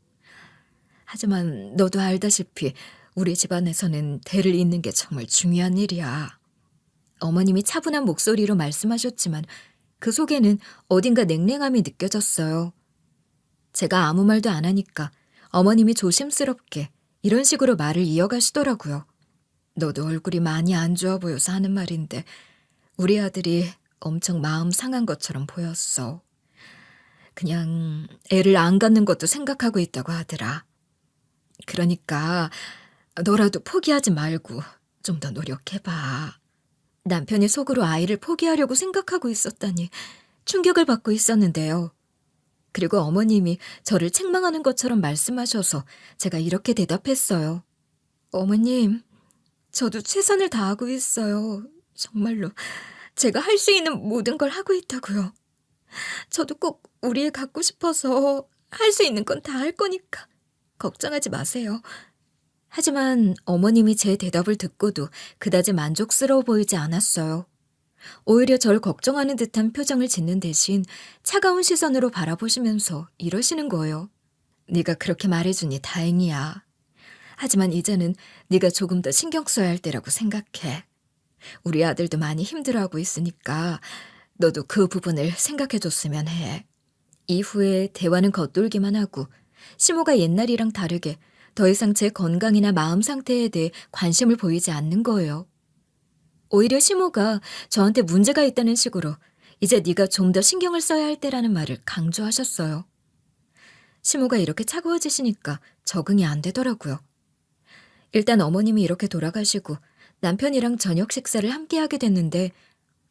하지만 너도 알다시피 우리 집안에서는 대를 잇는 게 정말 중요한 일이야. 어머님이 차분한 목소리로 말씀하셨지만 그 속에는 어딘가 냉랭함이 느껴졌어요. 제가 아무 말도 안 하니까 어머님이 조심스럽게 이런 식으로 말을 이어가시더라고요. 너도 얼굴이 많이 안 좋아 보여서 하는 말인데 우리 아들이 엄청 마음 상한 것처럼 보였어. 그냥 애를 안 갖는 것도 생각하고 있다고 하더라. 그러니까 너라도 포기하지 말고 좀 더 노력해봐. 남편이 속으로 아이를 포기하려고 생각하고 있었다니 충격을 받고 있었는데요. 그리고 어머님이 저를 책망하는 것처럼 말씀하셔서 제가 이렇게 대답했어요. 어머님, 저도 최선을 다하고 있어요. 정말로 제가 할 수 있는 모든 걸 하고 있다고요. 저도 꼭 우리 애 갖고 싶어서 할 수 있는 건 다 할 거니까 걱정하지 마세요. 하지만 어머님이 제 대답을 듣고도 그다지 만족스러워 보이지 않았어요. 오히려 절 걱정하는 듯한 표정을 짓는 대신 차가운 시선으로 바라보시면서 이러시는 거예요. 네가 그렇게 말해주니 다행이야. 하지만 이제는 네가 조금 더 신경 써야 할 때라고 생각해. 우리 아들도 많이 힘들어하고 있으니까 너도 그 부분을 생각해줬으면 해. 이후에 대화는 겉돌기만 하고 시모가 옛날이랑 다르게 더 이상 제 건강이나 마음 상태에 대해 관심을 보이지 않는 거예요. 오히려 시모가 저한테 문제가 있다는 식으로 이제 네가 좀 더 신경을 써야 할 때라는 말을 강조하셨어요. 시모가 이렇게 차가워지시니까 적응이 안 되더라고요. 일단 어머님이 이렇게 돌아가시고 남편이랑 저녁 식사를 함께 하게 됐는데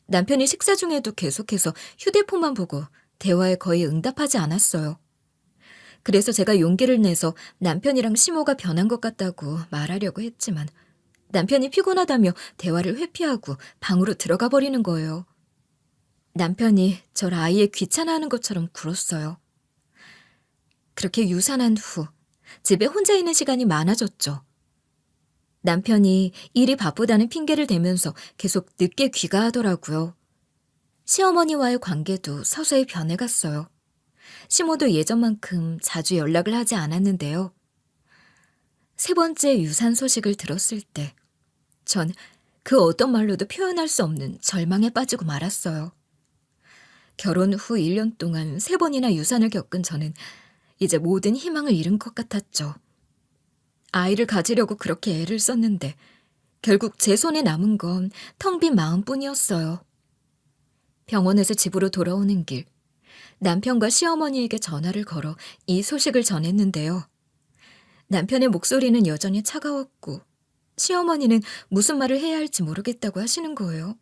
남편이 식사 중에도 계속해서 휴대폰만 보고 대화에 거의 응답하지 않았어요. 그래서 제가 용기를 내서 남편이랑 시모가 변한 것 같다고 말하려고 했지만 남편이 피곤하다며 대화를 회피하고 방으로 들어가 버리는 거예요. 남편이 절 아이의 귀찮아하는 것처럼 굴었어요. 그렇게 유산한 후 집에 혼자 있는 시간이 많아졌죠. 남편이 일이 바쁘다는 핑계를 대면서 계속 늦게 귀가하더라고요. 시어머니와의 관계도 서서히 변해갔어요. 시모도 예전만큼 자주 연락을 하지 않았는데요. 세 번째 유산 소식을 들었을 때 전 그 어떤 말로도 표현할 수 없는 절망에 빠지고 말았어요. 결혼 후 1년 동안 3번이나 유산을 겪은 저는 이제 모든 희망을 잃은 것 같았죠. 아이를 가지려고 그렇게 애를 썼는데 결국 제 손에 남은 건 텅 빈 마음뿐이었어요. 병원에서 집으로 돌아오는 길, 남편과 시어머니에게 전화를 걸어 이 소식을 전했는데요. 남편의 목소리는 여전히 차가웠고 시어머니는 무슨 말을 해야 할지 모르겠다고 하시는 거예요.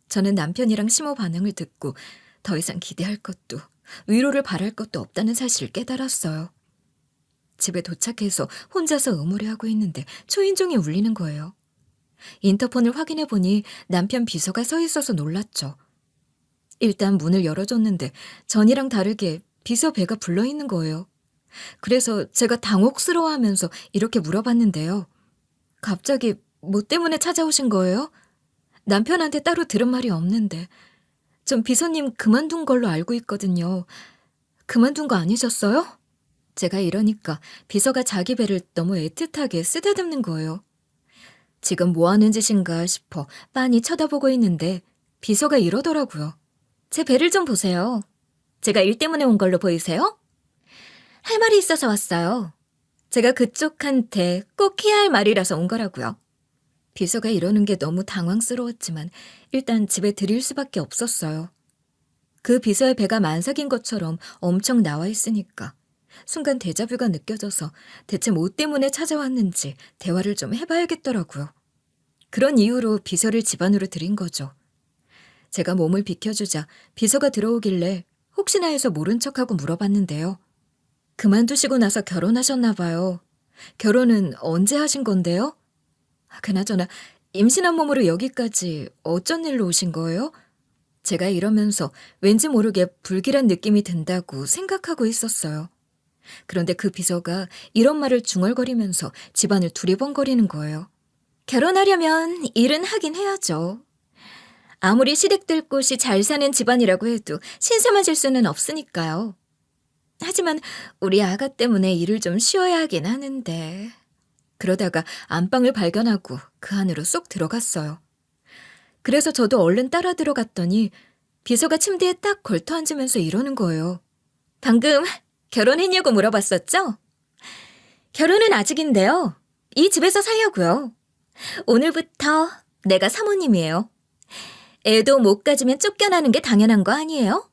저는 남편이랑 시모 반응을 듣고 더 이상 기대할 것도 위로를 바랄 것도 없다는 사실을 깨달았어요. 집에 도착해서 혼자서 의무를 있는데 초인종이 울리는 거예요. 인터폰을 확인해 보니 남편 비서가 서 있어서 놀랐죠. 일단 문을 열어줬는데 전이랑 다르게 비서 배가 불러있는 거예요. 그래서 제가 당혹스러워하면서 이렇게 물어봤는데요. 갑자기 뭐 때문에 찾아오신 거예요? 남편한테 따로 들은 말이 없는데. 전 비서님 그만둔 걸로 알고 있거든요. 그만둔 거 아니셨어요? 제가 이러니까 비서가 자기 배를 너무 애틋하게 쓰다듬는 거예요. 지금 뭐 하는 짓인가 싶어 빤히 쳐다보고 있는데 비서가 이러더라고요. 제 배를 좀 보세요. 제가 일 때문에 온 걸로 보이세요? 할 말이 있어서 왔어요. 제가 그쪽한테 꼭 해야 할 말이라서 온 거라고요. 비서가 이러는 게 너무 당황스러웠지만 일단 집에 들일 수밖에 없었어요. 그 비서의 배가 만삭인 것처럼 엄청 나와 있으니까 순간 데자뷰가 느껴져서 대체 뭐 때문에 찾아왔는지 대화를 좀 해봐야겠더라고요. 그런 이유로 비서를 집 안으로 들인 거죠. 제가 몸을 비켜주자 비서가 들어오길래 혹시나 해서 모른 척하고 물어봤는데요. 그만두시고 나서 결혼하셨나 봐요. 결혼은 언제 하신 건데요? 그나저나 임신한 몸으로 여기까지 어쩐 일로 오신 거예요? 제가 이러면서 왠지 모르게 불길한 느낌이 든다고 생각하고 있었어요. 그런데 그 비서가 이런 말을 중얼거리면서 집안을 두리번거리는 거예요. 결혼하려면 일은 하긴 해야죠. 아무리 시댁들 곳이 잘 사는 집안이라고 해도 신세맞을 수는 없으니까요. 하지만 우리 아가 때문에 일을 좀 쉬어야 하긴 하는데. 그러다가 안방을 발견하고 그 안으로 쏙 들어갔어요. 그래서 저도 얼른 따라 들어갔더니 비서가 침대에 딱 걸터 앉으면서 이러는 거예요. 방금 결혼했냐고 물어봤었죠? 결혼은 아직인데요. 이 집에서 살려고요. 오늘부터 내가 사모님이에요. 애도 못 가지면 쫓겨나는 게 당연한 거 아니에요?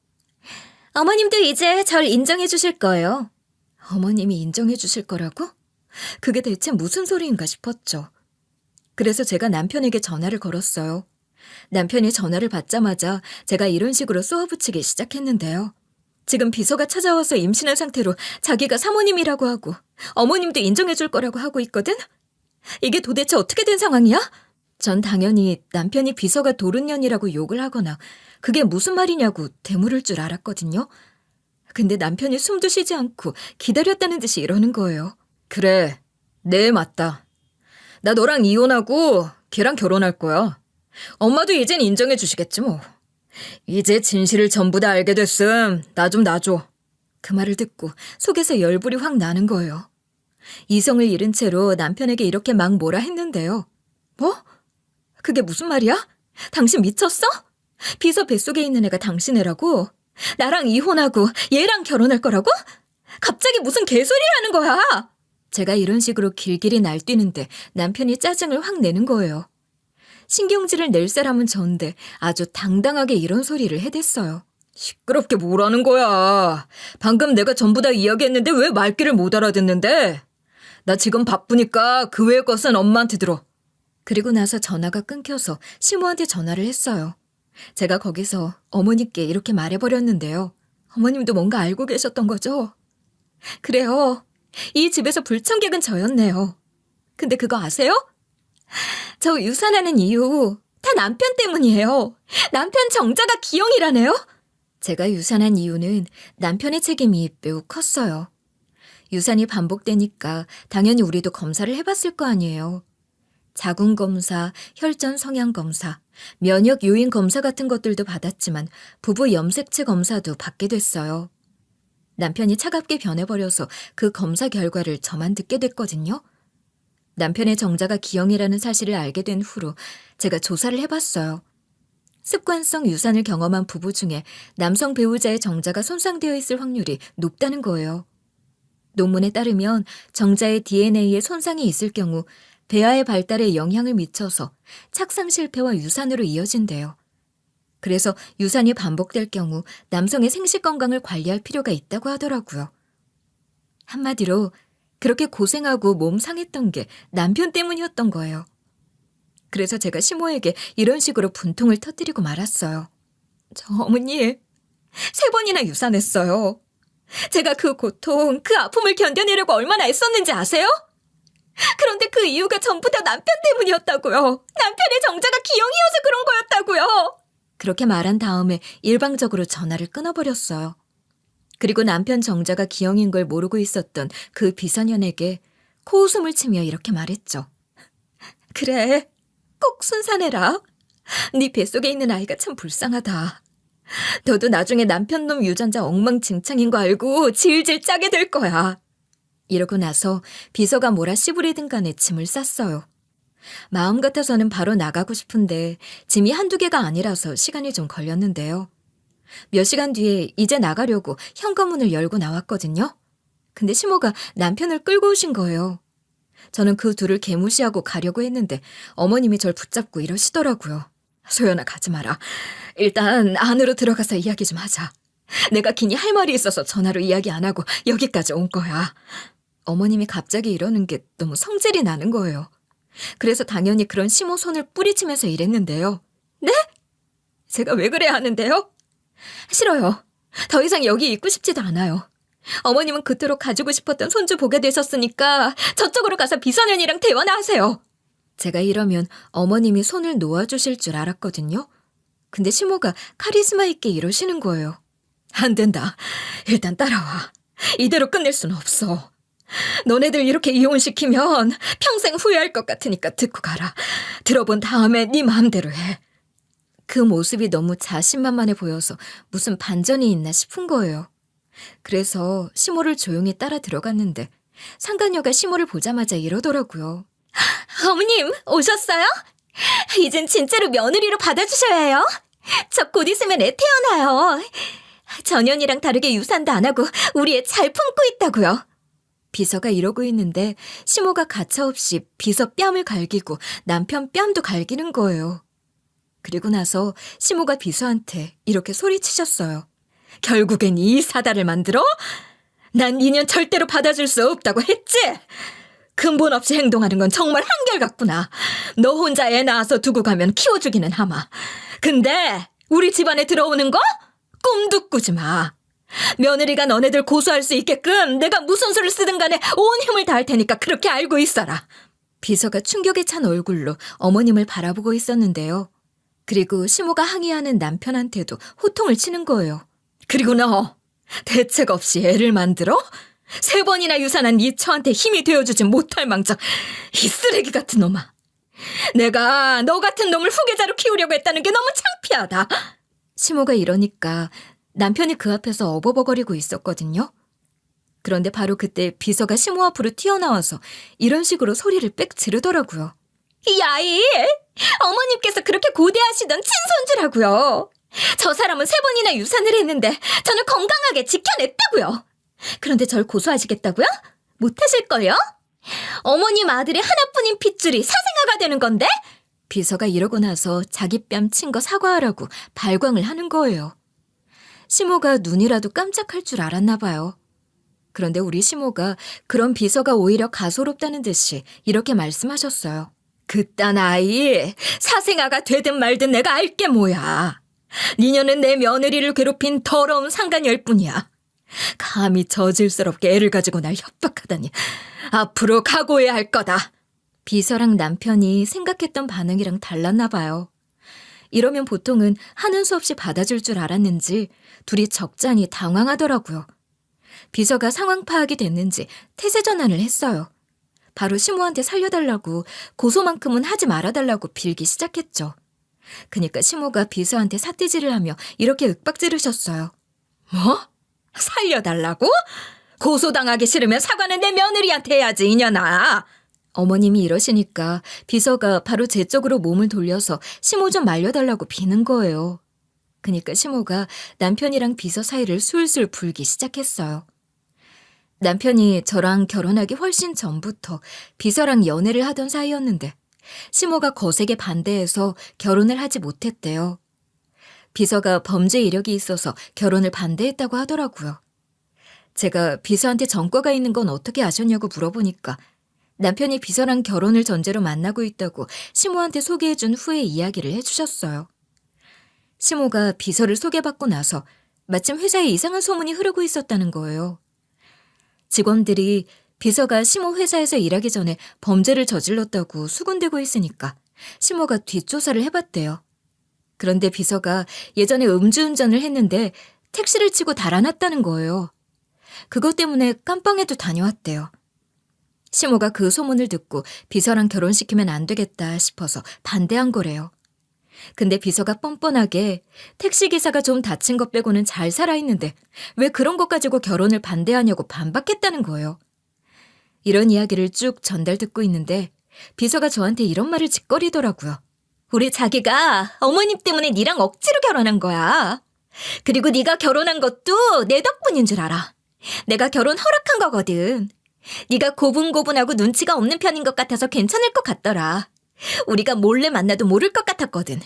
어머님도 이제 절 인정해 주실 거예요. 어머님이 인정해 주실 거라고? 그게 대체 무슨 소리인가 싶었죠. 그래서 제가 남편에게 전화를 걸었어요. 남편이 전화를 받자마자 제가 이런 식으로 쏘아붙이기 시작했는데요. 지금 비서가 찾아와서 임신한 상태로 자기가 사모님이라고 하고 어머님도 인정해 줄 거라고 하고 있거든? 이게 도대체 어떻게 된 상황이야? 전 당연히 남편이 비서가 도른년이라고 욕을 하거나 그게 무슨 말이냐고 되물을 줄 알았거든요. 근데 남편이 숨도 쉬지 않고 기다렸다는 듯이 이러는 거예요. 그래, 네 맞다. 나 너랑 이혼하고 걔랑 결혼할 거야. 엄마도 이젠 인정해 주시겠지 뭐. 이제 진실을 전부 다 알게 됐음. 나 좀 놔줘. 그 말을 듣고 속에서 열불이 확 나는 거예요. 이성을 잃은 채로 남편에게 이렇게 막 뭐라 했는데요. 뭐? 그게 무슨 말이야? 당신 미쳤어? 비서 뱃속에 있는 애가 당신 애라고? 나랑 이혼하고 얘랑 결혼할 거라고? 갑자기 무슨 개소리를 하는 거야? 제가 이런 식으로 길길이 날뛰는데 남편이 짜증을 확 내는 거예요. 신경질을 낼 사람은 전데 아주 당당하게 이런 소리를 해댔어요. 시끄럽게 뭐라는 거야. 방금 내가 전부 다 이야기했는데 왜 말귀를 못 알아듣는데? 나 지금 바쁘니까 그 외의 것은 엄마한테 들어. 그리고 나서 전화가 끊겨서 시모한테 전화를 했어요. 제가 거기서 어머니께 이렇게 말해버렸는데요. 어머님도 뭔가 알고 계셨던 거죠? 그래요. 이 집에서 불청객은 저였네요. 근데 그거 아세요? 저 유산하는 이유 다 남편 때문이에요. 남편 정자가 기형이라네요. 제가 유산한 이유는 남편의 책임이 매우 컸어요. 유산이 반복되니까 당연히 우리도 검사를 해봤을 거 아니에요. 자궁 검사, 혈전 성향 검사, 면역 요인 검사 같은 것들도 받았지만 부부 염색체 검사도 받게 됐어요. 남편이 차갑게 변해버려서 그 검사 결과를 저만 듣게 됐거든요. 남편의 정자가 기형이라는 사실을 알게 된 후로 제가 조사를 해봤어요. 습관성 유산을 경험한 부부 중에 남성 배우자의 정자가 손상되어 있을 확률이 높다는 거예요. 논문에 따르면 정자의 DNA에 손상이 있을 경우 배아의 발달에 영향을 미쳐서 착상 실패와 유산으로 이어진대요. 그래서 유산이 반복될 경우 남성의 생식 건강을 관리할 필요가 있다고 하더라고요. 한마디로 그렇게 고생하고 몸 상했던 게 남편 때문이었던 거예요. 그래서 제가 시모에게 이런 식으로 분통을 터뜨리고 말았어요. 저 어머니, 3번이나 유산했어요. 제가 그 고통, 그 아픔을 견뎌내려고 얼마나 애썼는지 아세요? 그런데 그 이유가 전부 다 남편 때문이었다고요. 남편의 정자가 기형이어서 그런 거였다고요. 그렇게 말한 다음에 일방적으로 전화를 끊어버렸어요. 그리고 남편 정자가 기영인 걸 모르고 있었던 그 비서년에게 코웃음을 치며 이렇게 말했죠. 그래, 꼭 순산해라. 네 뱃속에 있는 아이가 참 불쌍하다. 너도 나중에 남편놈 유전자 엉망진창인 거 알고 질질 짜게 될 거야. 이러고 나서 비서가 뭐라 씨부리든 간에 짐을 쌌어요. 마음 같아서는 바로 나가고 싶은데 짐이 한두 개가 아니라서 시간이 좀 걸렸는데요. 몇 시간 뒤에 이제 나가려고 현관문을 열고 나왔거든요. 근데 시모가 남편을 끌고 오신 거예요. 저는 그 둘을 개무시하고 가려고 했는데 어머님이 절 붙잡고 이러시더라고요. 소연아, 가지 마라. 일단 안으로 들어가서 이야기 좀 하자. 내가 괜히 할 말이 있어서 전화로 이야기 안 하고 여기까지 온 거야. 어머님이 갑자기 이러는 게 너무 성질이 나는 거예요. 그래서 당연히 그런 시모 손을 뿌리치면서 이랬는데요. 네? 제가 왜 그래야 하는데요? 싫어요. 더 이상 여기 있고 싶지도 않아요. 어머님은 그토록 가지고 싶었던 손주 보게 되셨으니까 저쪽으로 가서 비서년이랑 대화나 하세요. 제가 이러면 어머님이 손을 놓아주실 줄 알았거든요. 근데 시모가 카리스마 있게 이러시는 거예요. 안 된다. 일단 따라와. 이대로 끝낼 수는 없어. 너네들 이렇게 이혼시키면 평생 후회할 것 같으니까 듣고 가라. 들어본 다음에 네 마음대로 해. 그 모습이 너무 자신만만해 보여서 무슨 반전이 있나 싶은 거예요. 그래서 시모를 조용히 따라 들어갔는데 상간녀가 시모를 보자마자 이러더라고요. 어머님, 오셨어요? 이젠 진짜로 며느리로 받아주셔야 해요. 저 곧 있으면 애 태어나요. 전현이랑 다르게 유산도 안 하고 우리 애 잘 품고 있다고요. 비서가 이러고 있는데 시모가 가차없이 비서 뺨을 갈기고 남편 뺨도 갈기는 거예요. 그리고 나서 시모가 비서한테 이렇게 소리치셨어요. 결국엔 이 사다를 만들어? 난 인연 절대로 받아줄 수 없다고 했지? 근본 없이 행동하는 건 정말 한결같구나. 너 혼자 애 낳아서 두고 가면 키워주기는 하마. 근데 우리 집안에 들어오는 거? 꿈도 꾸지 마. 며느리가 너네들 고소할 수 있게끔 내가 무슨 수를 쓰든 간에 온 힘을 다할 테니까 그렇게 알고 있어라. 비서가 충격에 찬 얼굴로 어머님을 바라보고 있었는데요. 그리고 시모가 항의하는 남편한테도 호통을 치는 거예요. 그리고 너 대책 없이 애를 만들어? 3번이나 유산한 네 처한테 힘이 되어주지 못할 망정. 이 쓰레기 같은 놈아. 내가 너 같은 놈을 후계자로 키우려고 했다는 게 너무 창피하다. 시모가 이러니까 남편이 그 앞에서 어버버거리고 있었거든요. 그런데 바로 그때 비서가 시모 앞으로 튀어나와서 이런 식으로 소리를 빽 지르더라고요. 이 아이, 어머님께서 그렇게 고대하시던 친손주라고요. 저 사람은 3번이나 유산을 했는데 저는 건강하게 지켜냈다고요. 그런데 절 고소하시겠다고요? 못하실걸요? 어머님 아들의 하나뿐인 핏줄이 사생아가 되는 건데? 비서가 이러고 나서 자기 뺨 친 거 사과하라고 발광을 하는 거예요. 시모가 눈이라도 깜짝할 줄 알았나 봐요. 그런데 우리 시모가 그런 비서가 오히려 가소롭다는 듯이 이렇게 말씀하셨어요. 그딴 아이, 사생아가 되든 말든 내가 알게 뭐야. 니녀는 내 며느리를 괴롭힌 더러운 상간녀일 뿐이야. 감히 저질스럽게 애를 가지고 날 협박하다니. 앞으로 각오해야 할 거다. 비서랑 남편이 생각했던 반응이랑 달랐나 봐요. 이러면 보통은 하는 수 없이 받아줄 줄 알았는지 둘이 적잖이 당황하더라고요. 비서가 상황 파악이 됐는지 태세 전환을 했어요. 바로 시모한테 살려달라고 고소만큼은 하지 말아달라고 빌기 시작했죠. 그니까 시모가 비서한테 삿대질을 하며 이렇게 윽박지르셨어요. 뭐? 살려달라고? 고소당하기 싫으면 사과는 내 며느리한테 해야지, 이년아. 어머님이 이러시니까 비서가 바로 제 쪽으로 몸을 돌려서 시모 좀 말려달라고 비는 거예요. 그니까 시모가 남편이랑 비서 사이를 술술 불기 시작했어요. 남편이 저랑 결혼하기 훨씬 전부터 비서랑 연애를 하던 사이였는데 시모가 거세게 반대해서 결혼을 하지 못했대요. 비서가 범죄 이력이 있어서 결혼을 반대했다고 하더라고요. 제가 비서한테 전과가 있는 건 어떻게 아셨냐고 물어보니까 남편이 비서랑 결혼을 전제로 만나고 있다고 시모한테 소개해준 후에 이야기를 해주셨어요. 시모가 비서를 소개받고 나서 마침 회사에 이상한 소문이 흐르고 있었다는 거예요. 직원들이 비서가 시모 회사에서 일하기 전에 범죄를 저질렀다고 수군대고 있으니까 시모가 뒷조사를 해봤대요. 그런데 비서가 예전에 음주운전을 했는데 택시를 치고 달아났다는 거예요. 그것 때문에 깜빵에도 다녀왔대요. 시모가 그 소문을 듣고 비서랑 결혼시키면 안 되겠다 싶어서 반대한 거래요. 근데 비서가 뻔뻔하게 택시기사가 좀 다친 것 빼고는 잘 살아있는데 왜 그런 것 가지고 결혼을 반대하냐고 반박했다는 거예요. 이런 이야기를 쭉 전달 듣고 있는데 비서가 저한테 이런 말을 짓거리더라고요. 우리 자기가 어머님 때문에 니랑 억지로 결혼한 거야. 그리고 네가 결혼한 것도 내 덕분인 줄 알아. 내가 결혼 허락한 거거든. 네가 고분고분하고 눈치가 없는 편인 것 같아서 괜찮을 것 같더라. 우리가 몰래 만나도 모를 것 같았거든.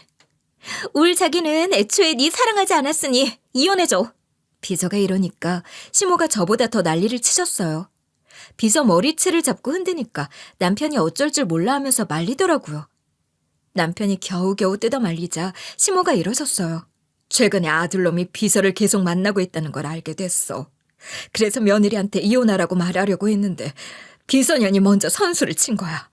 울 자기는 애초에 네 사랑하지 않았으니 이혼해줘. 비서가 이러니까 시모가 저보다 더 난리를 치셨어요. 비서 머리채를 잡고 흔드니까 남편이 어쩔 줄 몰라 하면서 말리더라고요. 남편이 겨우겨우 뜯어 말리자 시모가 이러셨어요. 최근에 아들놈이 비서를 계속 만나고 있다는 걸 알게 됐어. 그래서 며느리한테 이혼하라고 말하려고 했는데 비서년이 먼저 선수를 친 거야.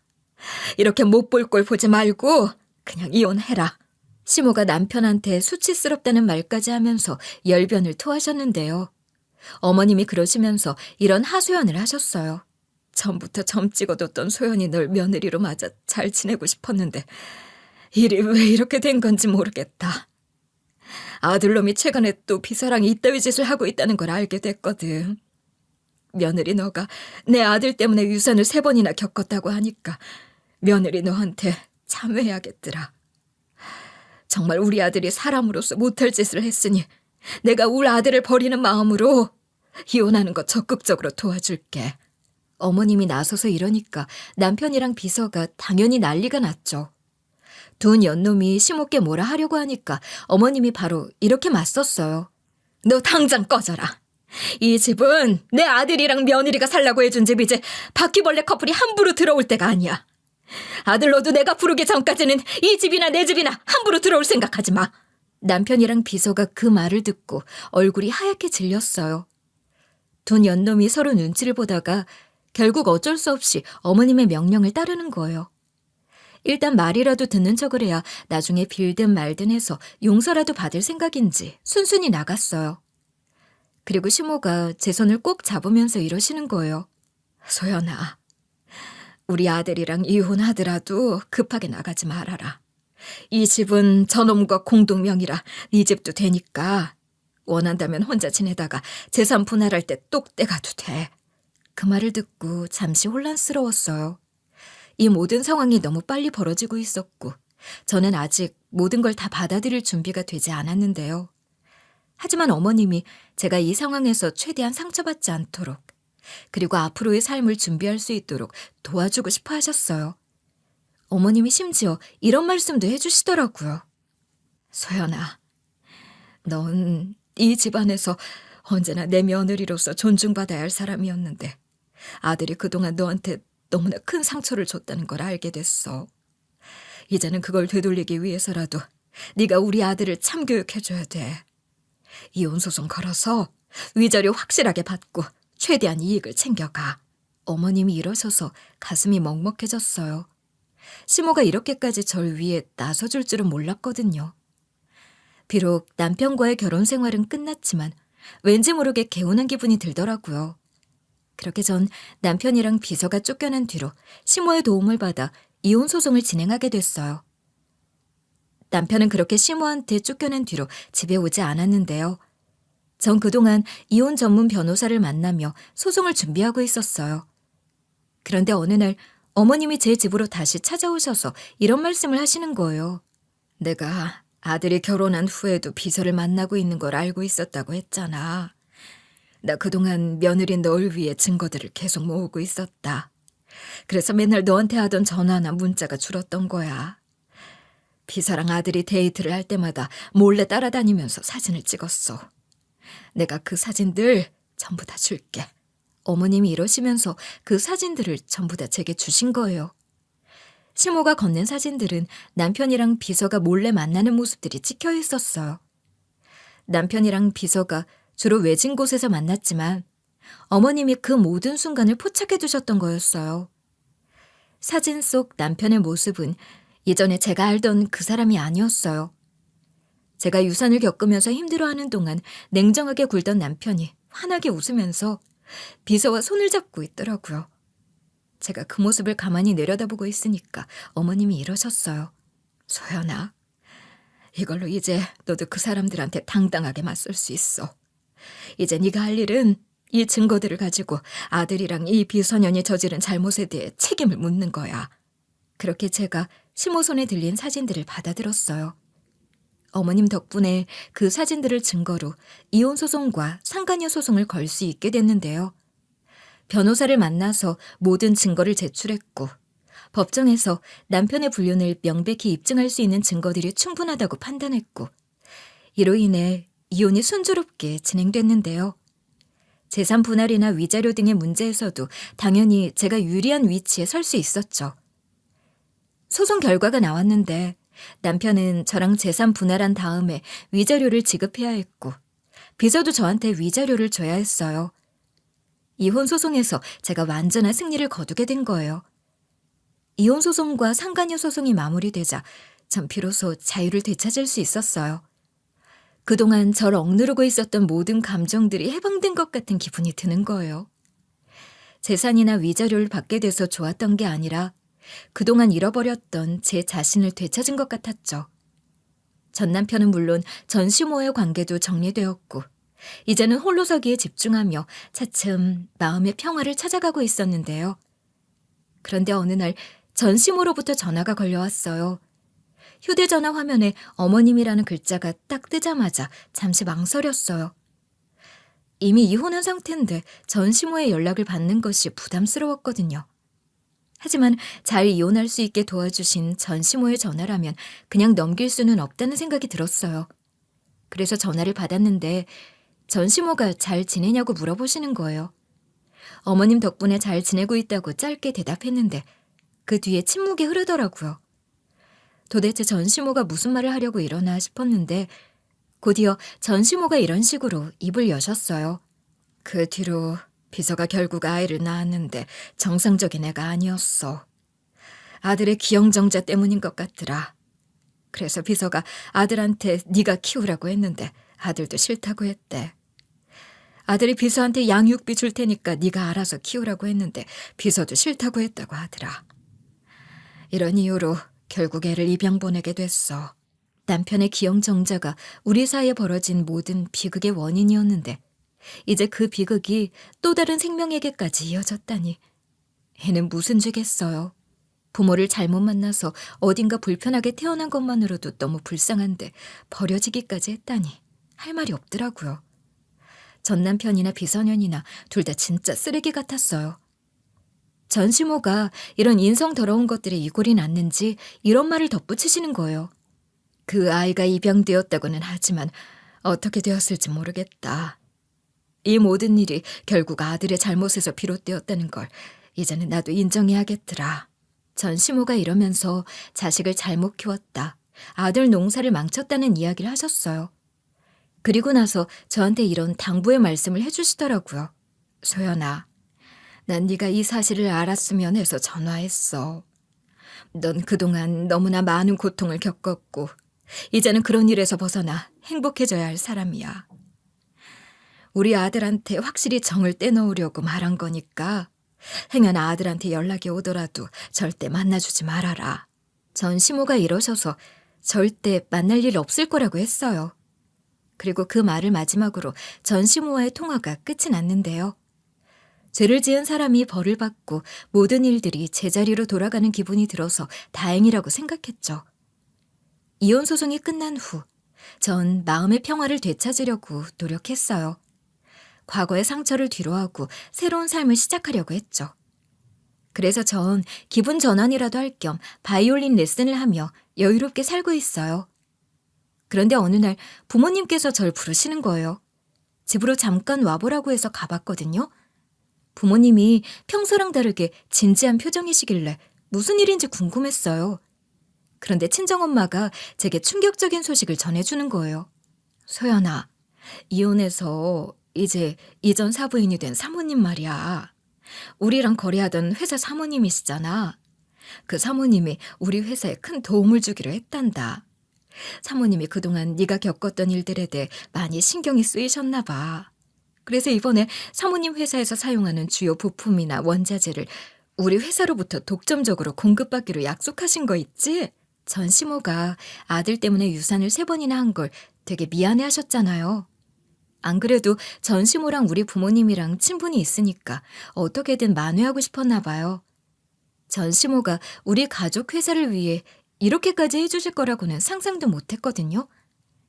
이렇게 못 볼 꼴 보지 말고 그냥 이혼해라. 시모가 남편한테 수치스럽다는 말까지 하면서 열변을 토하셨는데요. 어머님이 그러시면서 이런 하소연을 하셨어요. 처음부터 점 찍어뒀던 소연이 널 며느리로 맞아 잘 지내고 싶었는데 일이 왜 이렇게 된 건지 모르겠다. 아들놈이 최근에 또 비서랑 이따위 짓을 하고 있다는 걸 알게 됐거든. 며느리 너가 내 아들 때문에 유산을 3번이나 겪었다고 하니까 며느리 너한테 참회해야겠더라. 정말 우리 아들이 사람으로서 못할 짓을 했으니 내가 우리 아들을 버리는 마음으로 이혼하는 거 적극적으로 도와줄게. 어머님이 나서서 이러니까 남편이랑 비서가 당연히 난리가 났죠. 둔 연놈이 시모께 뭐라 하려고 하니까 어머님이 바로 이렇게 맞섰어요. 너 당장 꺼져라. 이 집은 내 아들이랑 며느리가 살라고 해준 집이지 바퀴벌레 커플이 함부로 들어올 때가 아니야. 아들 너도 내가 부르기 전까지는 이 집이나 내 집이나 함부로 들어올 생각하지 마. 남편이랑 비서가 그 말을 듣고 얼굴이 하얗게 질렸어요. 둔 연놈이 서로 눈치를 보다가 결국 어쩔 수 없이 어머님의 명령을 따르는 거예요. 일단 말이라도 듣는 척을 해야 나중에 빌든 말든 해서 용서라도 받을 생각인지 순순히 나갔어요. 그리고 시모가 제 손을 꼭 잡으면서 이러시는 거예요. 소연아, 우리 아들이랑 이혼하더라도 급하게 나가지 말아라. 이 집은 저놈과 공동명의라 네 집도 되니까 원한다면 혼자 지내다가 재산 분할할 때 똑 떼가도 돼. 그 말을 듣고 잠시 혼란스러웠어요. 이 모든 상황이 너무 빨리 벌어지고 있었고 저는 아직 모든 걸 다 받아들일 준비가 되지 않았는데요. 하지만 어머님이 제가 이 상황에서 최대한 상처받지 않도록 그리고 앞으로의 삶을 준비할 수 있도록 도와주고 싶어 하셨어요. 어머님이 심지어 이런 말씀도 해주시더라고요. 소연아, 넌 이 집안에서 언제나 내 며느리로서 존중받아야 할 사람이었는데 아들이 그동안 너한테 너무나 큰 상처를 줬다는 걸 알게 됐어. 이제는 그걸 되돌리기 위해서라도 네가 우리 아들을 참교육해줘야 돼. 이혼소송 걸어서 위자료 확실하게 받고 최대한 이익을 챙겨가. 어머님이 이러셔서 가슴이 먹먹해졌어요. 시모가 이렇게까지 절 위해 나서줄 줄은 몰랐거든요. 비록 남편과의 결혼 생활은 끝났지만 왠지 모르게 개운한 기분이 들더라고요. 그렇게 전 남편이랑 비서가 쫓겨난 뒤로 시모의 도움을 받아 이혼 소송을 진행하게 됐어요. 남편은 그렇게 시모한테 쫓겨난 뒤로 집에 오지 않았는데요. 전 그동안 이혼 전문 변호사를 만나며 소송을 준비하고 있었어요. 그런데 어느 날 어머님이 제 집으로 다시 찾아오셔서 이런 말씀을 하시는 거예요. 내가 아들이 결혼한 후에도 비서를 만나고 있는 걸 알고 있었다고 했잖아. 나 그동안 며느리 널 위해 증거들을 계속 모으고 있었다. 그래서 맨날 너한테 하던 전화나 문자가 줄었던 거야. 비서랑 아들이 데이트를 할 때마다 몰래 따라다니면서 사진을 찍었어. 내가 그 사진들 전부 다 줄게. 어머님이 이러시면서 그 사진들을 전부 다 제게 주신 거예요. 시모가 건넨 사진들은 남편이랑 비서가 몰래 만나는 모습들이 찍혀 있었어요. 남편이랑 비서가 주로 외진 곳에서 만났지만 어머님이 그 모든 순간을 포착해 두셨던 거였어요. 사진 속 남편의 모습은 예전에 제가 알던 그 사람이 아니었어요. 제가 유산을 겪으면서 힘들어하는 동안 냉정하게 굴던 남편이 환하게 웃으면서 비서와 손을 잡고 있더라고요. 제가 그 모습을 가만히 내려다보고 있으니까 어머님이 이러셨어요. 소연아, 이걸로 이제 너도 그 사람들한테 당당하게 맞설 수 있어. 이제 네가 할 일은 이 증거들을 가지고 아들이랑 이 비소년이 저지른 잘못에 대해 책임을 묻는 거야. 그렇게 제가 시모손에 들린 사진들을 받아들었어요. 어머님 덕분에 그 사진들을 증거로 이혼 소송과 상간녀 소송을 걸 수 있게 됐는데요. 변호사를 만나서 모든 증거를 제출했고 법정에서 남편의 불륜을 명백히 입증할 수 있는 증거들이 충분하다고 판단했고 이로 인해 이혼이 순조롭게 진행됐는데요. 재산 분할이나 위자료 등의 문제에서도 당연히 제가 유리한 위치에 설 수 있었죠. 소송 결과가 나왔는데 남편은 저랑 재산 분할한 다음에 위자료를 지급해야 했고 비서도 저한테 위자료를 줘야 했어요. 이혼 소송에서 제가 완전한 승리를 거두게 된 거예요. 이혼 소송과 상간녀 소송이 마무리되자 전 비로소 자유를 되찾을 수 있었어요. 그동안 절 억누르고 있었던 모든 감정들이 해방된 것 같은 기분이 드는 거예요. 재산이나 위자료를 받게 돼서 좋았던 게 아니라 그동안 잃어버렸던 제 자신을 되찾은 것 같았죠. 전 남편은 물론 전 시모의 관계도 정리되었고 이제는 홀로서기에 집중하며 차츰 마음의 평화를 찾아가고 있었는데요. 그런데 어느 날 전 시모로부터 전화가 걸려왔어요. 휴대전화 화면에 어머님이라는 글자가 딱 뜨자마자 잠시 망설였어요. 이미 이혼한 상태인데 전 시모의 연락을 받는 것이 부담스러웠거든요. 하지만 잘 이혼할 수 있게 도와주신 전 시모의 전화라면 그냥 넘길 수는 없다는 생각이 들었어요. 그래서 전화를 받았는데 전 시모가 잘 지내냐고 물어보시는 거예요. 어머님 덕분에 잘 지내고 있다고 짧게 대답했는데 그 뒤에 침묵이 흐르더라고요. 도대체 전 시모가 무슨 말을 하려고 이러나 싶었는데 곧이어 전 시모가 이런 식으로 입을 여셨어요. 그 뒤로 비서가 결국 아이를 낳았는데 정상적인 애가 아니었어. 아들의 기형정자 때문인 것 같더라. 그래서 비서가 아들한테 네가 키우라고 했는데 아들도 싫다고 했대. 아들이 비서한테 양육비 줄 테니까 네가 알아서 키우라고 했는데 비서도 싫다고 했다고 하더라. 이런 이유로 결국 애를 입양 보내게 됐어. 남편의 기형정자가 우리 사이에 벌어진 모든 비극의 원인이었는데 이제 그 비극이 또 다른 생명에게까지 이어졌다니. 애는 무슨 죄겠어요. 부모를 잘못 만나서 어딘가 불편하게 태어난 것만으로도 너무 불쌍한데 버려지기까지 했다니 할 말이 없더라고요. 전 남편이나 비서년이나 둘 다 진짜 쓰레기 같았어요. 전 시모가 이런 인성 더러운 것들에 이골이 났는지 이런 말을 덧붙이시는 거예요. 그 아이가 입양되었다고는 하지만 어떻게 되었을지 모르겠다. 이 모든 일이 결국 아들의 잘못에서 비롯되었다는 걸 이제는 나도 인정해야겠더라. 전 시모가 이러면서 자식을 잘못 키웠다. 아들 농사를 망쳤다는 이야기를 하셨어요. 그리고 나서 저한테 이런 당부의 말씀을 해주시더라고요. 소연아, 난 네가 이 사실을 알았으면 해서 전화했어. 넌 그동안 너무나 많은 고통을 겪었고 이제는 그런 일에서 벗어나 행복해져야 할 사람이야. 우리 아들한테 확실히 정을 떼놓으려고 말한 거니까 행여나 아들한테 연락이 오더라도 절대 만나주지 말아라. 전 시모가 이러셔서 절대 만날 일 없을 거라고 했어요. 그리고 그 말을 마지막으로 전 시모와의 통화가 끝이 났는데요. 죄를 지은 사람이 벌을 받고 모든 일들이 제자리로 돌아가는 기분이 들어서 다행이라고 생각했죠. 이혼 소송이 끝난 후 전 마음의 평화를 되찾으려고 노력했어요. 과거의 상처를 뒤로하고 새로운 삶을 시작하려고 했죠. 그래서 전 기분 전환이라도 할 겸 바이올린 레슨을 하며 여유롭게 살고 있어요. 그런데 어느 날 부모님께서 절 부르시는 거예요. 집으로 잠깐 와보라고 해서 가봤거든요. 부모님이 평소랑 다르게 진지한 표정이시길래 무슨 일인지 궁금했어요. 그런데 친정엄마가 제게 충격적인 소식을 전해주는 거예요. 소연아, 이혼해서 이제 이전 사부인이 된 사모님 말이야. 우리랑 거래하던 회사 사모님이시잖아. 그 사모님이 우리 회사에 큰 도움을 주기로 했단다. 사모님이 그동안 네가 겪었던 일들에 대해 많이 신경이 쓰이셨나 봐. 그래서 이번에 사모님 회사에서 사용하는 주요 부품이나 원자재를 우리 회사로부터 독점적으로 공급받기로 약속하신 거 있지? 전 시모가 아들 때문에 유산을 3번이나 한 걸 되게 미안해 하셨잖아요. 안 그래도 전 시모랑 우리 부모님이랑 친분이 있으니까 어떻게든 만회하고 싶었나 봐요. 전 시모가 우리 가족 회사를 위해 이렇게까지 해주실 거라고는 상상도 못했거든요.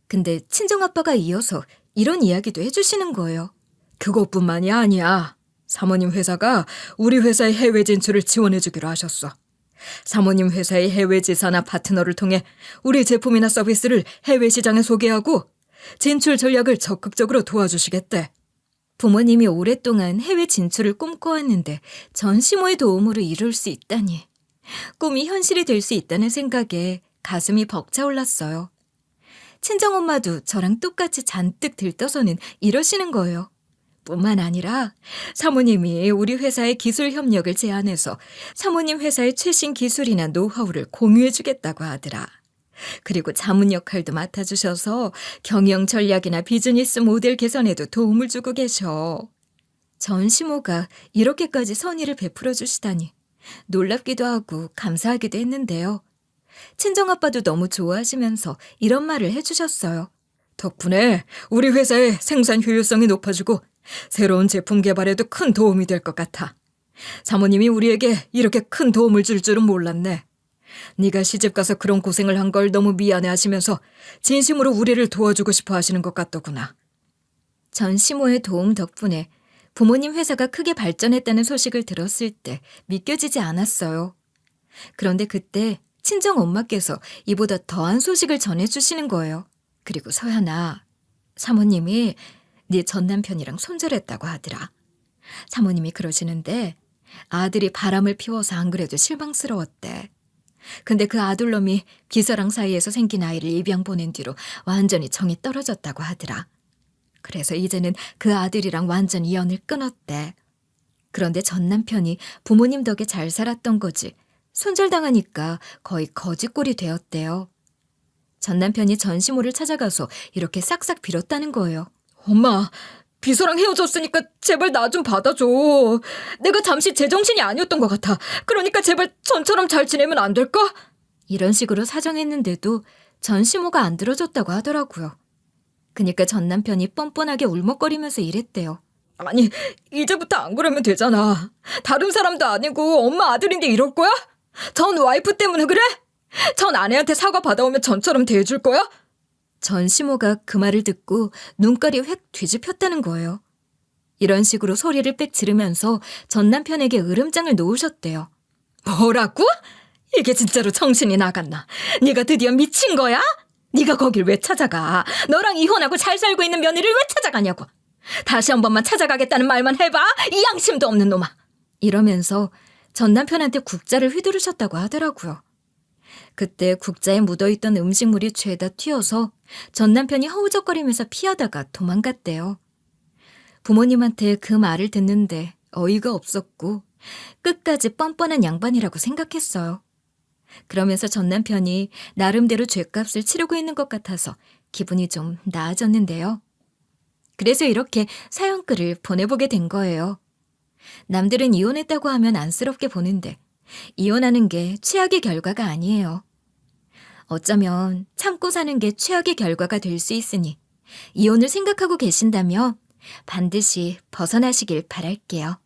근데 친정아빠가 이어서 이런 이야기도 해주시는 거예요. 그것뿐만이 아니야. 사모님 회사가 우리 회사의 해외 진출을 지원해주기로 하셨어. 사모님 회사의 해외 지사나 파트너를 통해 우리 제품이나 서비스를 해외 시장에 소개하고 진출 전략을 적극적으로 도와주시겠대. 부모님이 오랫동안 해외 진출을 꿈꿔왔는데 전 시모의 도움으로 이룰 수 있다니. 꿈이 현실이 될 수 있다는 생각에 가슴이 벅차올랐어요. 친정엄마도 저랑 똑같이 잔뜩 들떠서는 이러시는 거예요. 뿐만 아니라 사모님이 우리 회사의 기술 협력을 제안해서 사모님 회사의 최신 기술이나 노하우를 공유해주겠다고 하더라. 그리고 자문 역할도 맡아주셔서 경영 전략이나 비즈니스 모델 개선에도 도움을 주고 계셔. 전 시모가 이렇게까지 선의를 베풀어 주시다니 놀랍기도 하고 감사하기도 했는데요. 친정아빠도 너무 좋아하시면서 이런 말을 해주셨어요. 덕분에 우리 회사의 생산 효율성이 높아지고 새로운 제품 개발에도 큰 도움이 될 것 같아. 사모님이 우리에게 이렇게 큰 도움을 줄 줄은 몰랐네. 네가 시집가서 그런 고생을 한 걸 너무 미안해하시면서 진심으로 우리를 도와주고 싶어 하시는 것 같더구나. 전 시모의 도움 덕분에 부모님 회사가 크게 발전했다는 소식을 들었을 때 믿겨지지 않았어요. 그런데 그때 친정 엄마께서 이보다 더한 소식을 전해주시는 거예요. 그리고 서연아, 사모님이 네 전남편이랑 손절했다고 하더라. 사모님이 그러시는데 아들이 바람을 피워서 안 그래도 실망스러웠대. 근데 그 아들놈이 비서랑 사이에서 생긴 아이를 입양 보낸 뒤로 완전히 정이 떨어졌다고 하더라. 그래서 이제는 그 아들이랑 완전히 연을 끊었대. 그런데 전 남편이 부모님 덕에 잘 살았던 거지 손절당하니까 거의 거지꼴이 되었대요. 전 남편이 전 시모를 찾아가서 이렇게 싹싹 빌었다는 거예요. 엄마, 비서랑 헤어졌으니까 제발 나 좀 받아줘. 내가 잠시 제정신이 아니었던 것 같아. 그러니까 제발 전처럼 잘 지내면 안 될까? 이런 식으로 사정했는데도 전 시모가 안 들어줬다고 하더라고요. 그니까 전 남편이 뻔뻔하게 울먹거리면서 이랬대요. 아니, 이제부터 안 그러면 되잖아. 다른 사람도 아니고 엄마 아들인데 이럴 거야? 전 와이프 때문에 그래? 전 아내한테 사과 받아오면 전처럼 대해줄 거야? 전 시모가 그 말을 듣고 눈깔이 획 뒤집혔다는 거예요. 이런 식으로 소리를 빽 지르면서 전 남편에게 으름장을 놓으셨대요. 뭐라고? 이게 진짜로 정신이 나갔나? 네가 드디어 미친 거야? 네가 거길 왜 찾아가? 너랑 이혼하고 잘 살고 있는 며느리를 왜 찾아가냐고. 다시 한 번만 찾아가겠다는 말만 해봐. 이 양심도 없는 놈아. 이러면서 전 남편한테 국자를 휘두르셨다고 하더라고요. 그때 국자에 묻어있던 음식물이 죄다 튀어서 전 남편이 허우적거리면서 피하다가 도망갔대요. 부모님한테 그 말을 듣는데 어이가 없었고 끝까지 뻔뻔한 양반이라고 생각했어요. 그러면서 전 남편이 나름대로 죗값을 치르고 있는 것 같아서 기분이 좀 나아졌는데요. 그래서 이렇게 사연글을 보내보게 된 거예요. 남들은 이혼했다고 하면 안쓰럽게 보는데 이혼하는 게 최악의 결과가 아니에요. 어쩌면 참고 사는 게 최악의 결과가 될 수 있으니 이혼을 생각하고 계신다면 반드시 벗어나시길 바랄게요.